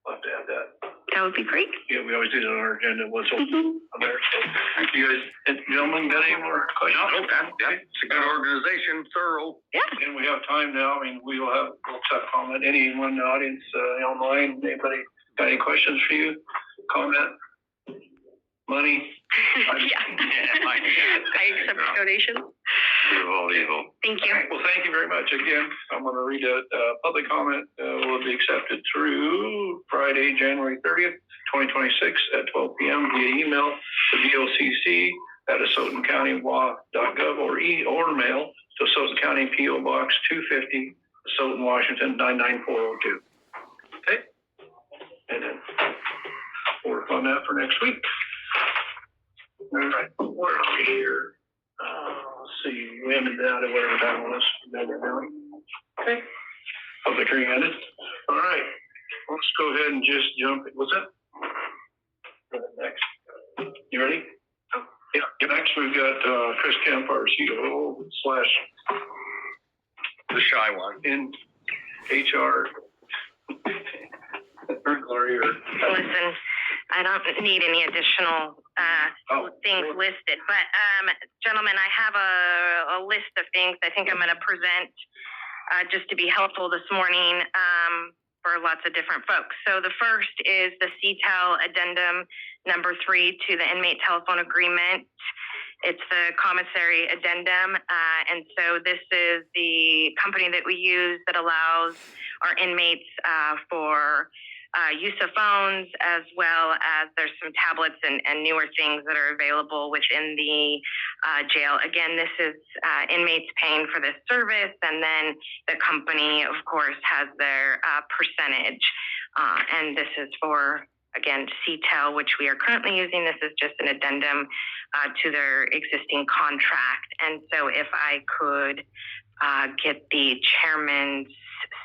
We'll have to add that. That would be great. Yeah, we always do it on our agenda, what's open on there. So, thank you guys. And gentlemen, got any more questions? No, it's a good organization, thorough. Yeah. And we have time now. I mean, we'll accept comment. Anyone in the audience, online, anybody got any questions for you? Comment? Money? Yeah. I accept donations. Evil. Thank you. Well, thank you very much. Again, I'm going to read a public comment will be accepted through Friday, January 30th, 2026 at 12 p.m. via email to doc@asotincountywa.gov or mail to Asotin County P.O. Box 250, Asotin, Washington 99402. Okay? And then we'll work on that for next week. All right, where are we here? Let's see, we ended that at whatever time it was. Okay. Public hearing ended. All right, let's go ahead and just jump. What's that? Go ahead next. You ready? Oh. Yeah. Next, we've got Chris Kemp, our CEO / The shy one. in HR. Burglary or. Listen, I don't need any additional things listed, but gentlemen, I have a list of things I think I'm going to present just to be helpful this morning for lots of different folks. So the first is the CTEL addendum number 3 to the inmate telephone agreement. It's the commissary addendum, and so this is the company that we use that allows our inmates for use of phones, as well as there's some tablets and newer things that are available within the jail. Again, this is inmates paying for this service, and then the company, of course, has their percentage. And this is for, again, CTEL, which we are currently using. This is just an addendum to their existing contract. And so if I could get the chairman's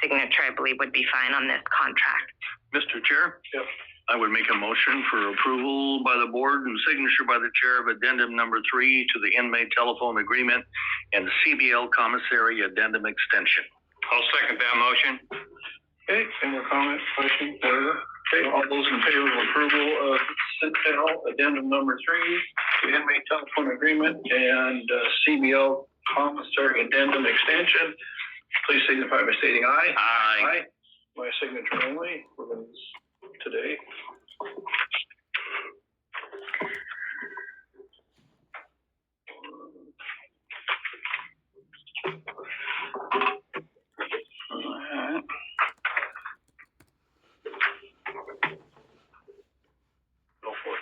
signature, I believe would be fine on this contract. Mr. Chair? Yep. I would make a motion for approval by the board and signature by the chair of addendum number 3 to the inmate telephone agreement and CBL commissary addendum extension. I'll second that motion. Okay, any more comments, questions, whatever? Okay, all those in favor of approval of CTEL addendum number 3, the inmate telephone agreement and CBL commissary addendum extension, please signify by stating aye. Aye. My signature only for this today. Go for it.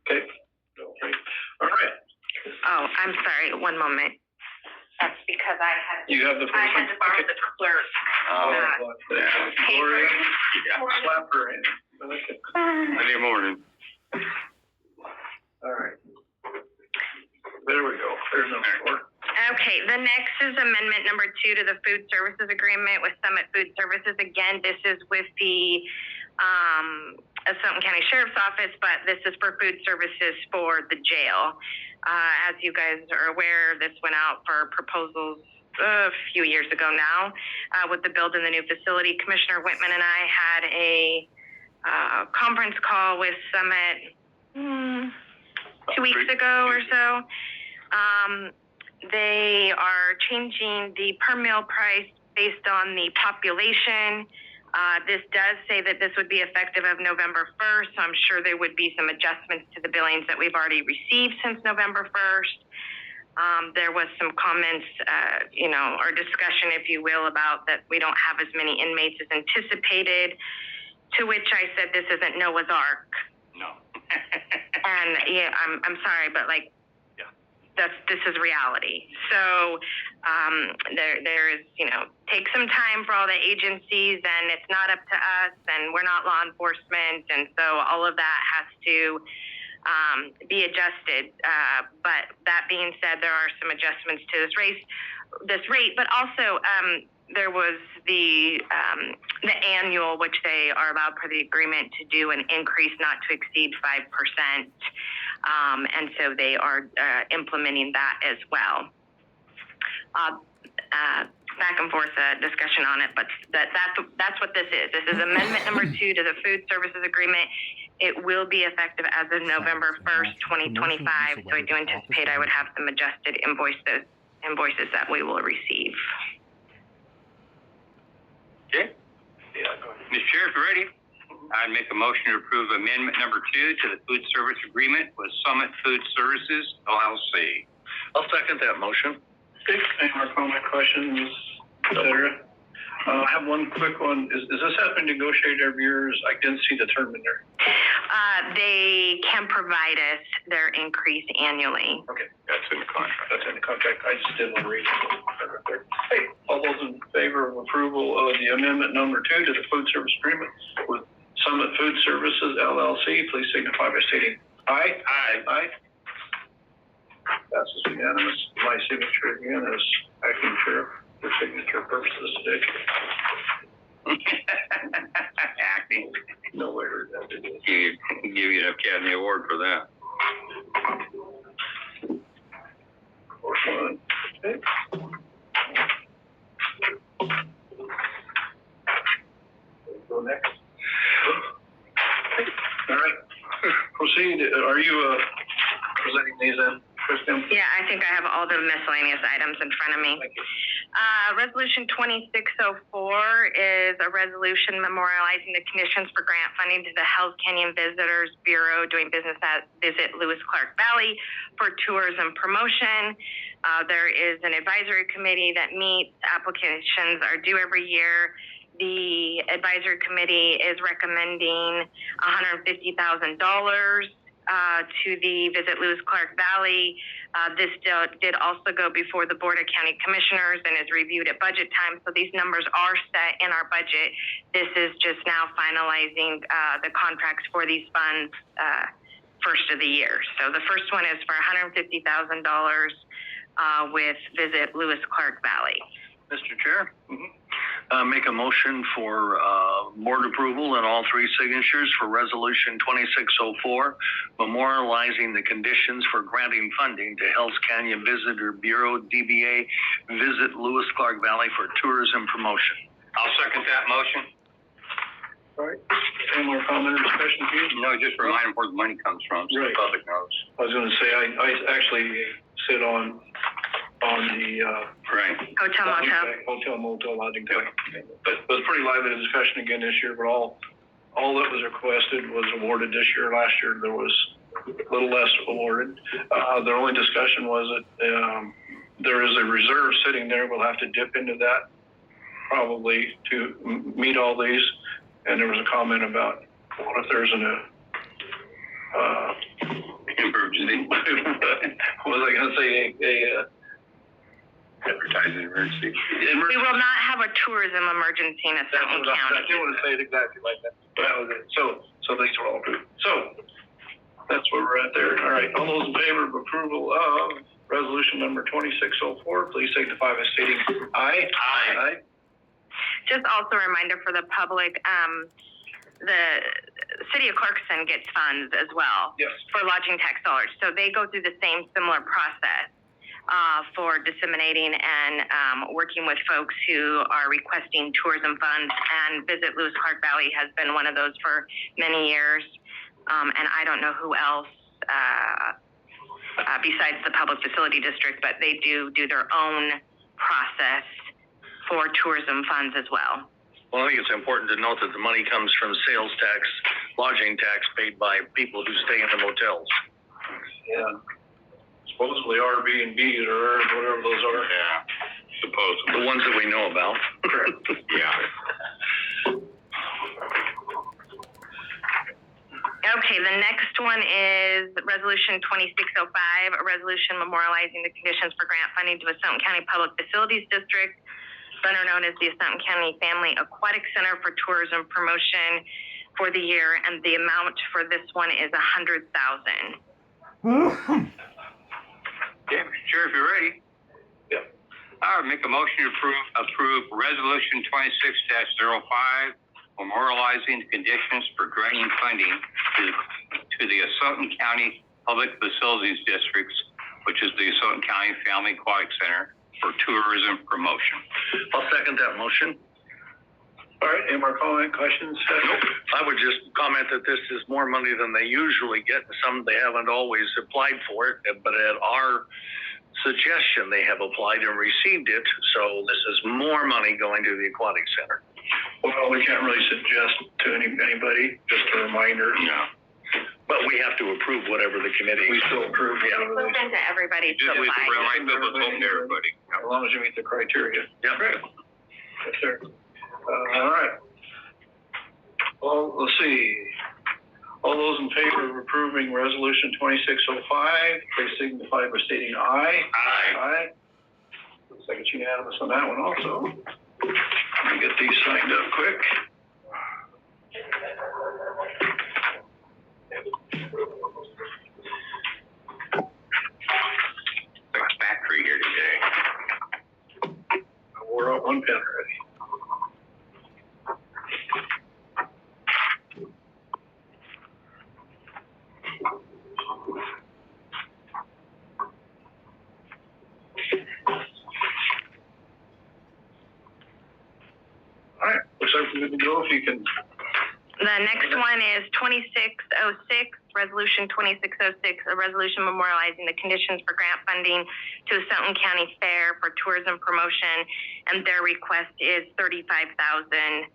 Okay. All right. Oh, I'm sorry. One moment. That's because I had You have the first I one? had to borrow the clerk. Gloria, slap her hand. Monday morning. All right. There we go. There's number 4. Okay, the next is amendment number 2 to the food services agreement with Summit Food Services. Again, this is with the Asotin County Sheriff's Office, but this is for food services for the jail. As you guys are aware, this went out for proposals a few years ago now with the build in the new facility. Commissioner Whitman and I had a conference call with Summit 2 weeks ago or so. They are changing the per meal price based on the population This does say that this would be effective of November 1st, so I'm sure there would be some adjustments to the billings that we've already received since November 1st. There was some comments, or discussion, if you will, about that we don't have as many inmates as anticipated, to which I said this isn't Noah's Ark. No. And yeah, I'm sorry, but like, this is reality. So there is, take some time for all the agencies, and it's not up to us, and we're not law enforcement, and so all of that has to be adjusted. But that being said, there are some adjustments to this rate, but also there was the annual, which they are allowed per the agreement to do an increase not to exceed 5%. And so they are implementing that as well. Back and forth discussion on it, but that's what this is. This is amendment number 2 to the food services agreement. It will be effective as of November 1st, 2025. So I do anticipate I would have some adjusted invoices that we will receive. Okay. Mr. Chair, if you're ready, I'd make a motion to approve amendment number 2 to the food service agreement with Summit Food Services, LLC. I'll second that motion. Okay, any more comment, questions, et cetera? I have one quick one. Is this happening negotiated every year? I didn't see the term in there. They can provide us their increase annually. Okay, that's in the contract. That's in the contract. I just didn't want to read it. Hey, all those in favor of approval of the amendment number 2 to the food service agreement with Summit Food Services, LLC, please signify by stating aye. Aye. Aye. Passes unanimous. My signature again is acting sheriff for signature purposes today. Acting. No way heard that today. Give you an Academy Award for that. Fourth one. Okay. Go next. All right. Proceed. Are you presenting these in, Kristen? Yeah, I think I have all the miscellaneous items in front of me. Thank you. Resolution 2604 is a resolution memorializing the conditions for grant funding to the Hells Canyon Visitors Bureau doing business at Visit Lewis Clark Valley for tourism promotion. There is an advisory committee that meets. Applications are due every year. The advisory committee is recommending $150,000 to the Visit Lewis Clark Valley. This did also go before the Board of County Commissioners and is reviewed at budget time. So these numbers are set in our budget. This is just now finalizing the contracts for these funds first of the year. So the first one is for $150,000 with Visit Lewis Clark Valley. Mr. Chair, make a motion for board approval and all 3 signatures for Resolution 2604, memorializing the conditions for granting funding to Hells Canyon Visitor Bureau, DBA, Visit Lewis Clark Valley for tourism promotion. I'll second that motion. All right. Any more comment or discussion, Pete? No, just remind them where the money comes from, so Right. the public knows. I was going to say, I actually sit on the Right. Hotel motel lodging tank. But it was pretty lively discussion again this year, but all that was requested was awarded this year. Last year there was a little less awarded. The only discussion was that there is a reserve sitting there. We'll have to dip into that probably to meet all these. And there was a comment about what if there's an Emergency. what was I going to say? Advertising emergency. We will not have a tourism emergency in Asotin County. I didn't want to say it exactly like that, but that was it. So these are all approved. So that's where we're at there. All right. All those in favor of approval of resolution number 2604, please signify by stating aye. Aye. Aye. Just also a reminder for the public, the city of Clarkson gets funds as well. Yes. For lodging tax dollars. So they go through the same similar process for disseminating and working with folks who are requesting tourism funds. And Visit Lewis Clark Valley has been one of those for many years. And I don't know who else besides the Public Facility District, but they do their own process for tourism funds as well. Well, I think it's important to note that the money comes from sales tax, lodging tax paid by people who stay in the motels. Yeah. Supposedly Airbnbs or whatever those are. Yeah, supposedly. The ones that we know about. Correct. Yeah. Okay, the next one is Resolution 2605, a resolution memorializing the conditions for grant funding to Asotin County Public Facilities District, better known as the Asotin County Family Aquatic Center for Tourism Promotion for the year, and the amount for this one is $100,000. Yeah, sure, if you're ready. Yep. I would make a motion to approve Resolution 26-05, memorializing the conditions for granting funding to the Asotin County Public Facilities Districts, which is the Asotin County Family Aquatic Center for tourism promotion. I'll second that motion. All right, any more comment, questions? Nope. I would just comment that this is more money than they usually get. Some they haven't always applied for it, but at our suggestion, they have applied and received it. So this is more money going to the aquatic center. Well, we can't really suggest to anybody, just a reminder. No. But we have to approve whatever the committee. We still approve. It's open to everybody to Just apply. remind them of everybody. As long as you meet the criteria. Yep. Yes, sir. All right. Well, let's see. All those in favor of approving Resolution 2605, please signify by stating aye. Aye. Aye. Looks like it's unanimous on that one also. Let me get these signed up quick. Like a factory here today. We're up one pen already. All right, looks like we're good to go. If you can. The next one is 2606, Resolution 2606, a resolution memorializing the conditions for grant funding to Asotin County Fair for tourism promotion, and their request is $35,000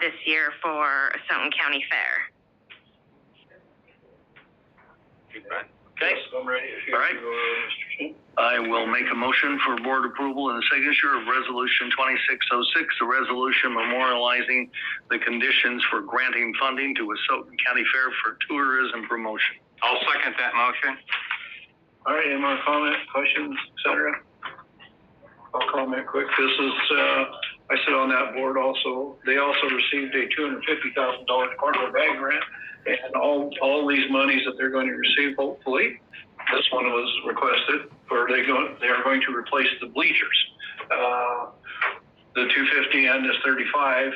this year for Asotin County Fair. Okay. I'm ready. If you All right. go, Mr. Shinn. I will make a motion for board approval and the signature of Resolution 2606, a resolution memorializing the conditions for granting funding to Asotin County Fair for tourism promotion. I'll second that motion. All right, any more comments, questions, et cetera? I'll comment quick. This is, I sit on that board also. They also received a $250,000 cardboard bag grant, and all these monies that they're going to receive, hopefully, this one was requested, or they are going to replace the bleachers. The 250 and this 35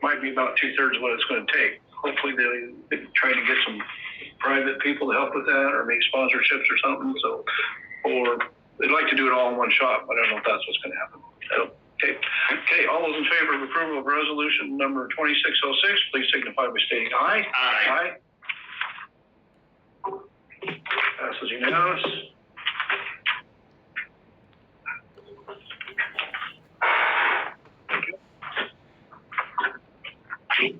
might be about 2/3 of what it's going to take. Hopefully they're trying to get some private people to help with that, or maybe sponsorships or something. So, or they'd like to do it all in one shot, but I don't know if that's what's going to happen. So, okay. All those in favor of approval of resolution number 2606, please signify by stating aye. Aye. Passes unanimous. Thank you.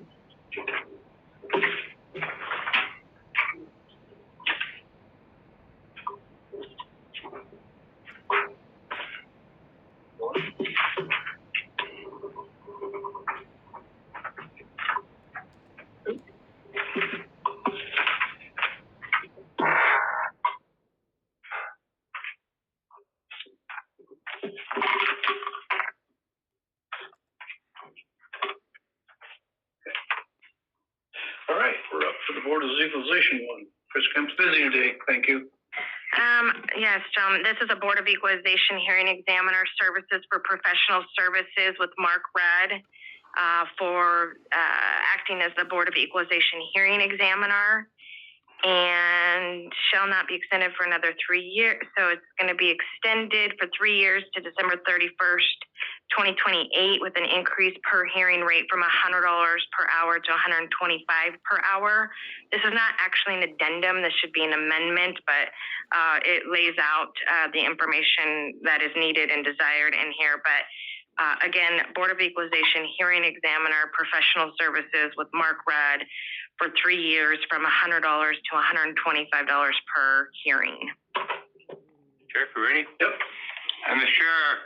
All right, we're up for the Board of Equalization one. Chris Kemp's busy today. Thank you. Yes, John, this is a Board of Equalization Hearing Examiner Services for Professional Services with Mark Rudd for acting as the Board of Equalization Hearing Examiner, and shall not be extended for another 3 years. So it's going to be extended for 3 years to December 31st, 2028, with an increase per hearing rate from $100 per hour to $125 per hour. This is not actually an addendum. This should be an amendment, but it lays out the information that is needed and desired in here. But Again, Board of Equalization hearing examiner professional services with Mark Rudd for 3 years from $100 to $125 per hearing. Sheriff, you ready? Yep. Mr. Chair,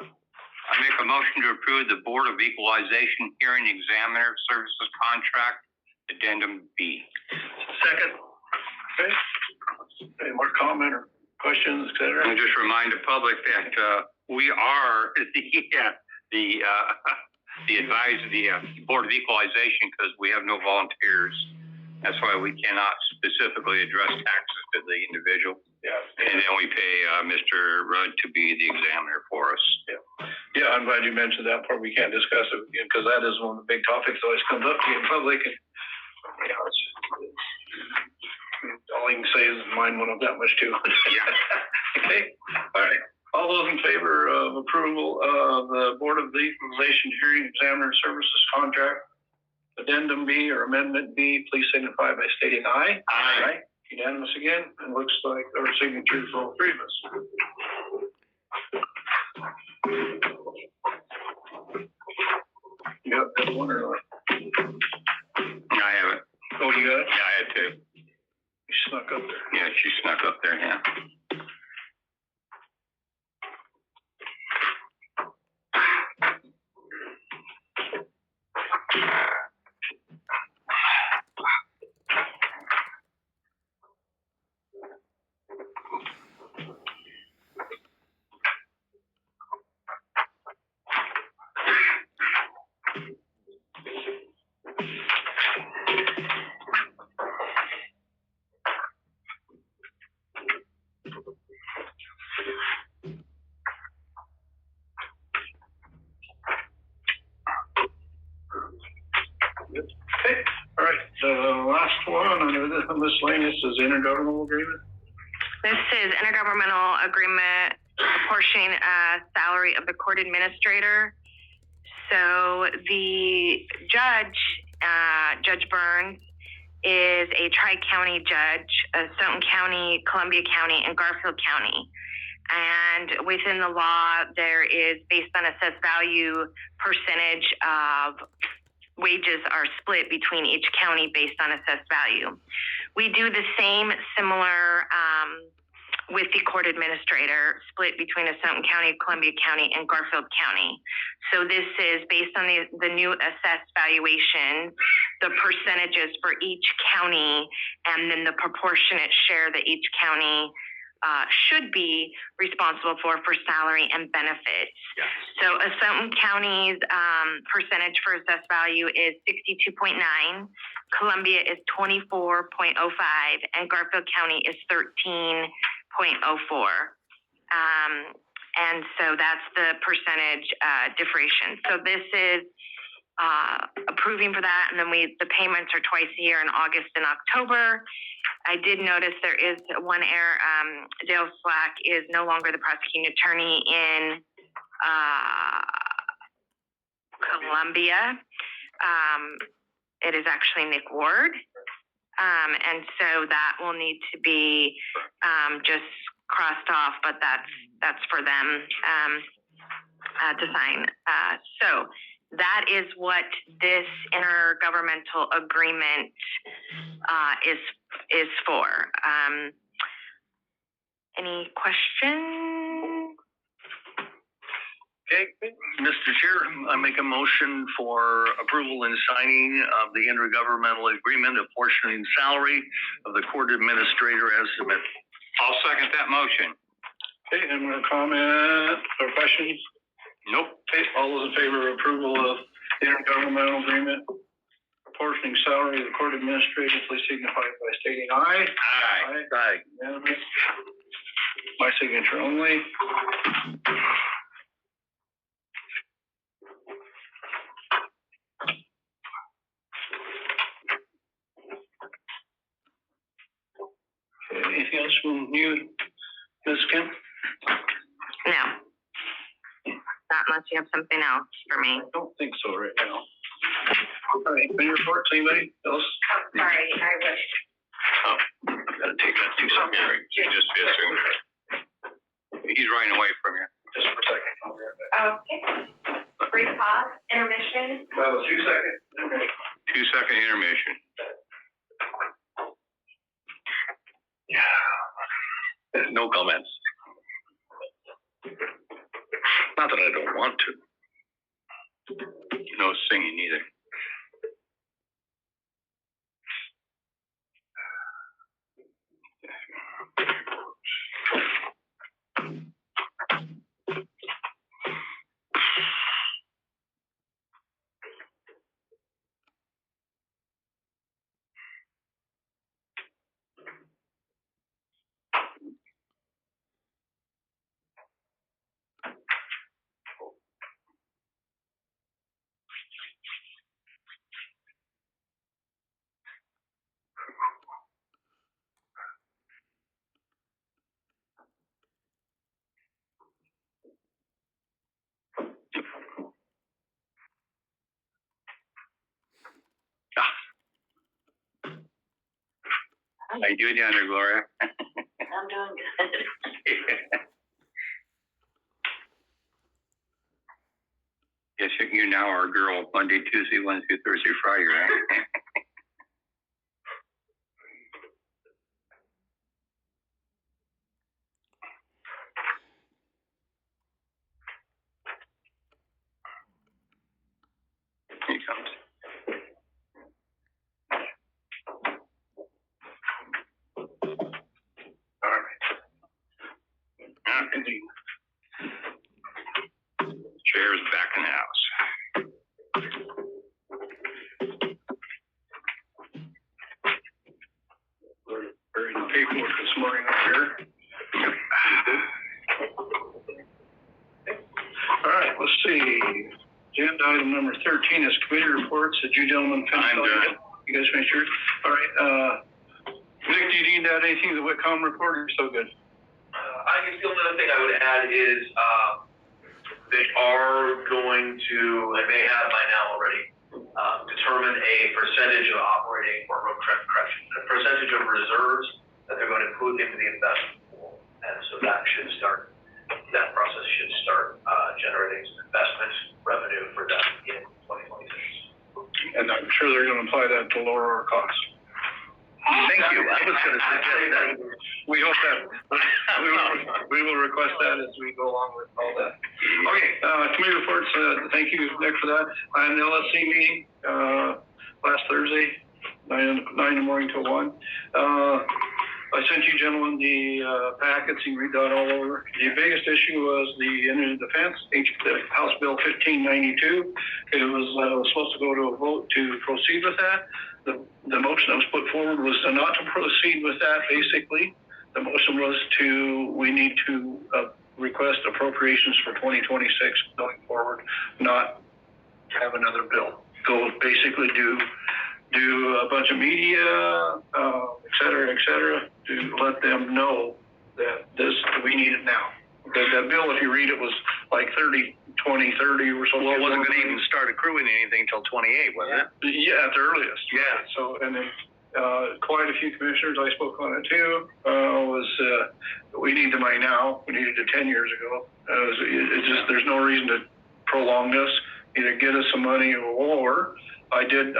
I make a motion to approve the Board of Equalization Hearing Examiner Services Contract, Addendum B. Second. Okay. Any more comment or questions, et cetera? And just remind the public that we are the Board of Equalization because we have no volunteers. That's why we cannot specifically address taxes to the individual. Yeah. And then we pay Mr. Rudd to be the examiner for us. Yeah, I'm glad you mentioned that part. We can't discuss it because that is one of the big topics that always comes up to you in public. And all you can say is mine went up that much too. Yeah. Okay. All right. All those in favor of approval of the Board of Equalization Hearing Examiner Services Contract, Addendum B or Amendment B, please signify by stating aye. Aye. Unanimous again, and looks like our signatures for all three of us. You got that one or not? I have it. Oh, you got it? Yeah, I had to. You snuck up there. Yeah, she snuck up there, yeah. Okay, all right, the last one under this miscellaneous is intergovernmental agreement. This is intergovernmental agreement apportioning salary of the court administrator. So the judge, Judge Burns, is a tri-county judge, Asotin County, Columbia County, and Garfield County. And within the law, there is, based on assessed value, percentage of wages are split between each county based on assessed value. We do the same similar with the court administrator, split between Asotin County, Columbia County, and Garfield County. So this is based on the new assessed valuation, the percentages for each county, and then the proportionate share that each county should be responsible for salary and benefits. Yeah. So Asotin County's percentage for assessed value is 62.9, Columbia is 24.05, and Garfield County is 13.04. And so that's the percentage differentiation. So this is approving for that, and then the payments are twice a year in August and October. I did notice there is one error. Dale Slack is no longer the prosecuting attorney in Columbia. It is actually Nick Ward. And so that will need to be just crossed off, but that's for them to sign. So that is what this intergovernmental agreement is for. Any questions? Okay, Mr. Chair, I make a motion for approval and signing of the intergovernmental agreement apportioning salary of the court administrator as submitted. I'll second that motion. Okay, and we're comment or questions? Nope. Okay, all those in favor of approval of the intergovernmental agreement apportioning salary of the court administrator, please signify by stating aye. Aye. Aye. Unanimous. My signature only. Okay, anything else from you, Ms. Kim? No. Not unless you have something else for me. I don't think so right now. All right, any reports, anybody else? Sorry, I wish. Oh, gotta take that too. Sorry. Just assume. He's running away from you. Just for a second. I'll be right back. Okay. brief pause, intermission. 2-second. 2-second intermission. No comments. Not that I don't want to. No singing either. How you doing down there, Gloria? I'm doing good. Guess you now are a girl Monday, Tuesday, Wednesday, Thursday, Friday, right? Here he comes. All right. Chair's back in the house. We're in paperwork this morning over here. All right, let's see. Agenda item number 13 is committee reports. Did you gentlemen finish? I'm done. You guys finished yours? All right. Nick, do you need to add anything to the WITCOM report? You're so good. I guess the only other thing I would add is they are going to, and may have by now already, determine a percentage of operating or a percentage of reserves that they're going to put into the investment pool. And so that process should start generating some investment revenue for them in 2026. And I'm sure they're going to apply that to lower our costs. Thank you. I was going to suggest that. We hope that we will request that as we go along with all that. Okay, committee reports. Thank you, Nick, for that. I had an LSC meeting last Thursday, 9 in the morning till 1. I sent you gentlemen the packets. You can read that all over. The biggest issue was the Indian Defense, House Bill 1592. It was supposed to go to a vote to proceed with that. The motion that was put forward was not to proceed with that, basically. The motion was we need to request appropriations for 2026 going forward, not have another bill. Go basically do a bunch of media, et cetera, to let them know that we need it now. That bill, if you read it, was like 30 or so. Well, it wasn't going to even start accruing anything until 28, was it? Yeah, at the earliest. Yeah. So, and then quite a few commissioners, I spoke on it too, we need the money now. We needed it 10 years ago. It's just, there's no reason to prolong this. Either get us some money or I did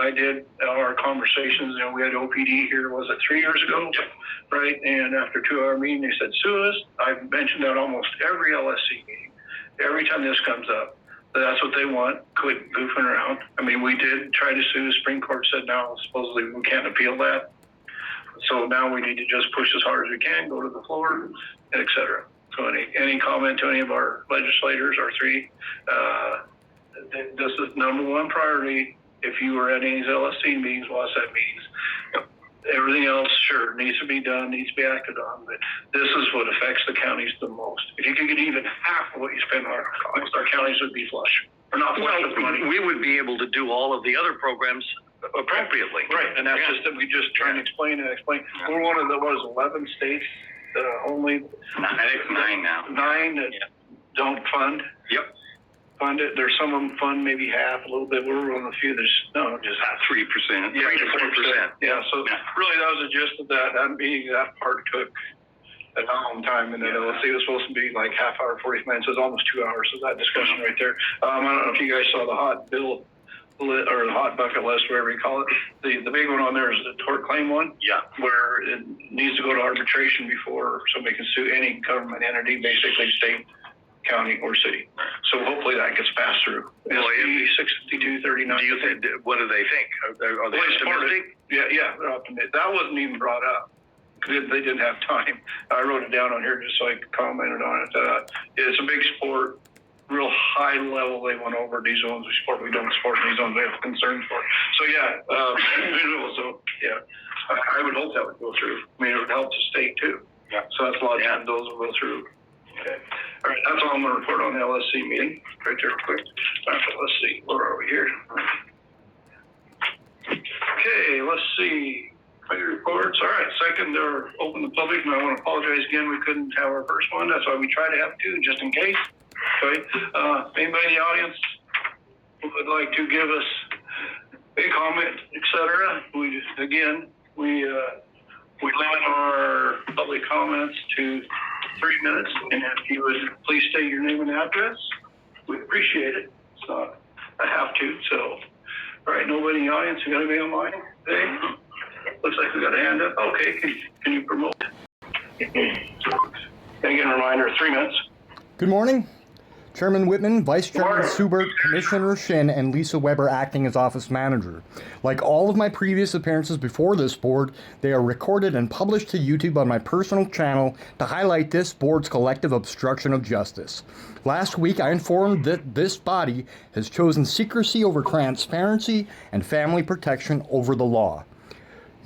our conversations, we had OPD here, was it 3 years ago? Yep. Right? And after a 2-hour meeting, they said, sue us. I've mentioned that almost every LSC meeting. Every time this comes up, that's what they want, quit goofing around. I mean, we did try to sue. The Supreme Court said now supposedly we can't appeal that. So now we need to just push as hard as we can, go to the floor, et cetera. So any comment to any of our legislators, our three, this is number one priority. If you were at any of these LSC meetings, WASAT meetings, everything else, sure, needs to be done, needs to be acted on, but this is what affects the counties the most. If you could get even half of what you spend on our counties would be flush. Or not flush with money. We would be able to do all of the other programs appropriately. Right, and that's just that we just try and explain. We're one of the 11 states only. I think it's 9 now. 9 that don't fund. Yep. Fund it. There's some of them fund maybe half, a little bit. We're one of the few that's just 3%. Yeah, 3 to 4%. Yeah, so really that was the gist of that. That meeting, that part took a long time, and then LSC was supposed to be like half hour, 40 minutes. It was almost 2 hours of that discussion right there. I don't know if you guys saw the hot bill or the hot bucket list, whatever you call it. The big one on there is the tort claim one. Yeah. Where it needs to go to arbitration before somebody can sue any government entity, basically state, county, or city. So hopefully that gets passed through. Well, SB 6239. Do you think? What do they think? Are they optimistic? Yeah, they're optimistic. That wasn't even brought up. They didn't have time. I wrote it down on here just so I could comment on it. It's a big sport, real high level. They went over these zones we support, we don't support these zones we have concerns for. So I would hope that would go through. I mean, it would help the state too. Yeah. So that's a lot of time those will go through. Okay. All right, that's all I'm going to report on the LSC meeting. Right there, quick. All right, let's see. Where are we here? Okay, let's see. Committee reports. All right, second, they're open to public, and I want to apologize again. We couldn't have our first one. That's why we try to have two, just in case. Okay. Anybody in the audience who would like to give us a comment, etc.? We limit our public comments to 3 minutes, and if you would please state your name and address, we'd appreciate it. It's not a have to. So, all right, nobody in the audience. You got anybody online today? Looks like we got a hand up. Okay, can you promote? Again, a reminder, 3 minutes. Good morning. Chairman Whitman, Vice Chairman Subert, Commissioner Shin, and Lisa Weber acting as office manager. Like all of my previous appearances before this board, they are recorded and published to YouTube on my personal channel to highlight this board's collective obstruction of justice. Last week, I informed that this body has chosen secrecy over transparency and family protection over the law.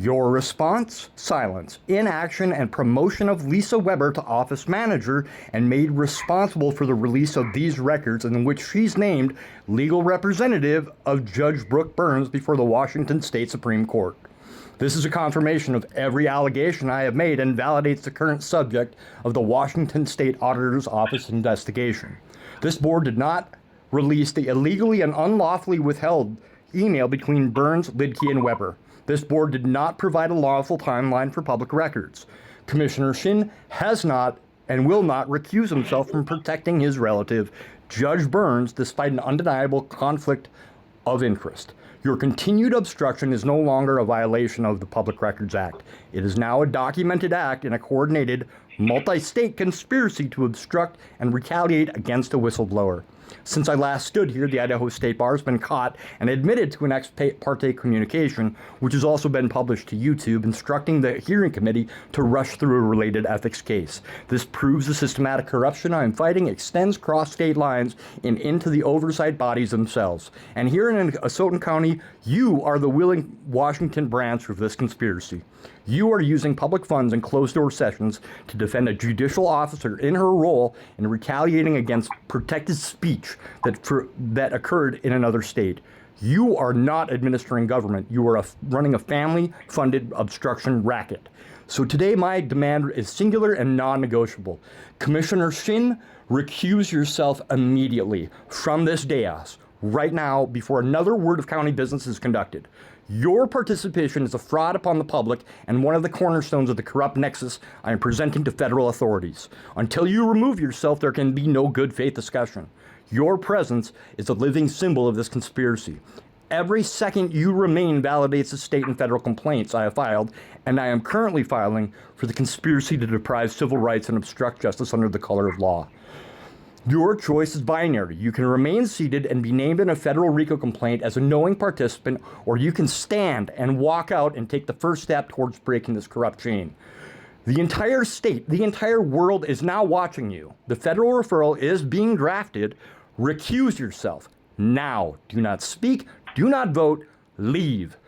Your response? Silence, inaction, and promotion of Lisa Weber to office manager and made responsible for the release of these records in which she's named legal representative of Judge Brooke Burns before the Washington State Supreme Court. This is a confirmation of every allegation I have made and validates the current subject of the Washington State Auditor's Office investigation. This board did not release the illegally and unlawfully withheld email between Burns, Lidke, and Weber. This board did not provide a lawful timeline for public records. Commissioner Shin has not and will not recuse himself from protecting his relative, Judge Burns, despite an undeniable conflict of interest. Your continued obstruction is no longer a violation of the Public Records Act. It is now a documented act in a coordinated, multi-state conspiracy to obstruct and retaliate against a whistleblower. Since I last stood here, the Idaho State Bar has been caught and admitted to an ex parte communication, which has also been published to YouTube, instructing the hearing committee to rush through a related ethics case. This proves the systematic corruption I am fighting extends across state lines and into the oversight bodies themselves. And here in Asotin County, you are the willing Washington branch of this conspiracy. You are using public funds in closed-door sessions to defend a judicial officer in her role in retaliating against protected speech that occurred in another state. You are not administering government. You are running a family-funded obstruction racket. So today my demand is singular and non-negotiable. Commissioner Shin, recuse yourself immediately from this dais, right now, before another word of county business is conducted. Your participation is a fraud upon the public and one of the cornerstones of the corrupt nexus I am presenting to federal authorities. Until you remove yourself, there can be no good faith discussion. Your presence is a living symbol of this conspiracy. Every second you remain validates the state and federal complaints I have filed, and I am currently filing for the conspiracy to deprive civil rights and obstruct justice under the color of law. Your choice is binary. You can remain seated and be named in a federal RICO complaint as a knowing participant, or you can stand and walk out and take the first step towards breaking this corrupt chain. The entire state, the entire world is now watching you. The federal referral is being drafted. Recuse yourself now. Do not speak. Do not vote. Leave.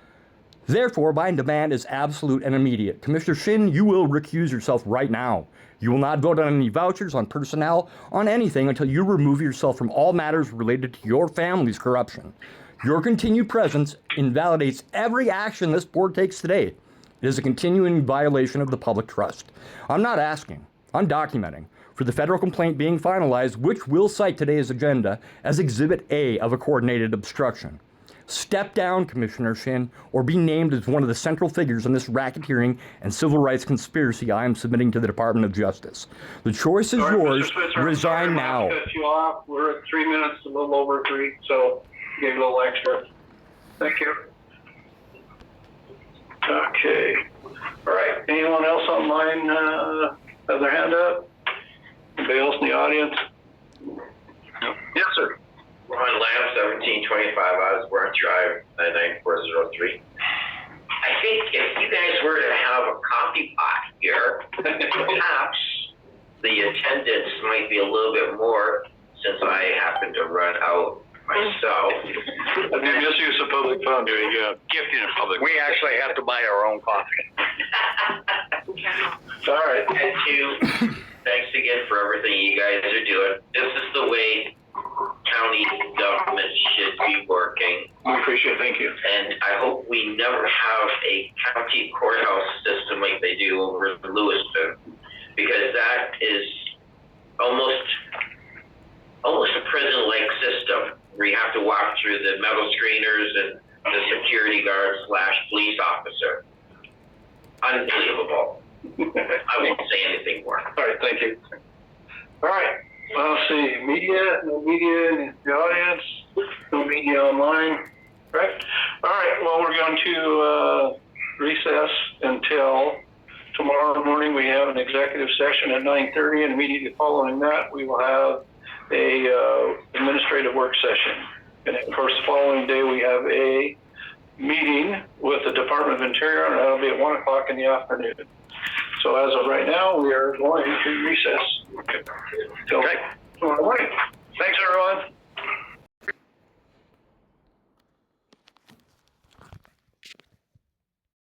Therefore, my demand is absolute and immediate. Commissioner Shin, you will recuse yourself right now. You will not vote on any vouchers, on personnel, on anything until you remove yourself from all matters related to your family's corruption. Your continued presence invalidates every action this board takes today. It is a continuing violation of the public trust. I'm not asking, I'm documenting for the federal complaint being finalized, which will cite today's agenda as Exhibit A of a coordinated obstruction. step down, Commissioner Shin, or be named as one of the central figures in this racketeering and civil rights conspiracy I am submitting to the Department of Justice. The choice is yours. Mr. Switzer, Resign now. I'm cut you off. We're at 3 minutes, a little over 3, so give a little extra. Thank you. Okay. All right. Anyone else online have their hand up? Anybody else in the audience? No. Yes, sir. Ron Lamb, 1725 Osborne Drive, 99403. I think if you guys were to have a coffee pot here, perhaps the attendance might be a little bit more, since I happen to run out myself. I mean, misuse of public funds. Doing gifting in public. We actually have to buy our own coffee. All right. And two, thanks again for everything you guys are doing. This is the way county government should be working. We appreciate it. Thank you. And I hope we never have a county courthouse system like they do over in Lewiston, because that is almost a prison-like system where you have to walk through the metal screeners and the security guard / police officer. Unbelievable. I won't say anything more. All right. Thank you. All right. Well, let's see. Media, no media in the audience, no media online. Right? All right. Well, we're going to recess until tomorrow morning. We have an executive session at 9:30, and immediately following that, we will have a administrative work session. And of course, the following day, we have a meeting with the Department of Interior, and that'll be at 1 o'clock in the afternoon. So as of right now, we are going to recess. Till tomorrow morning.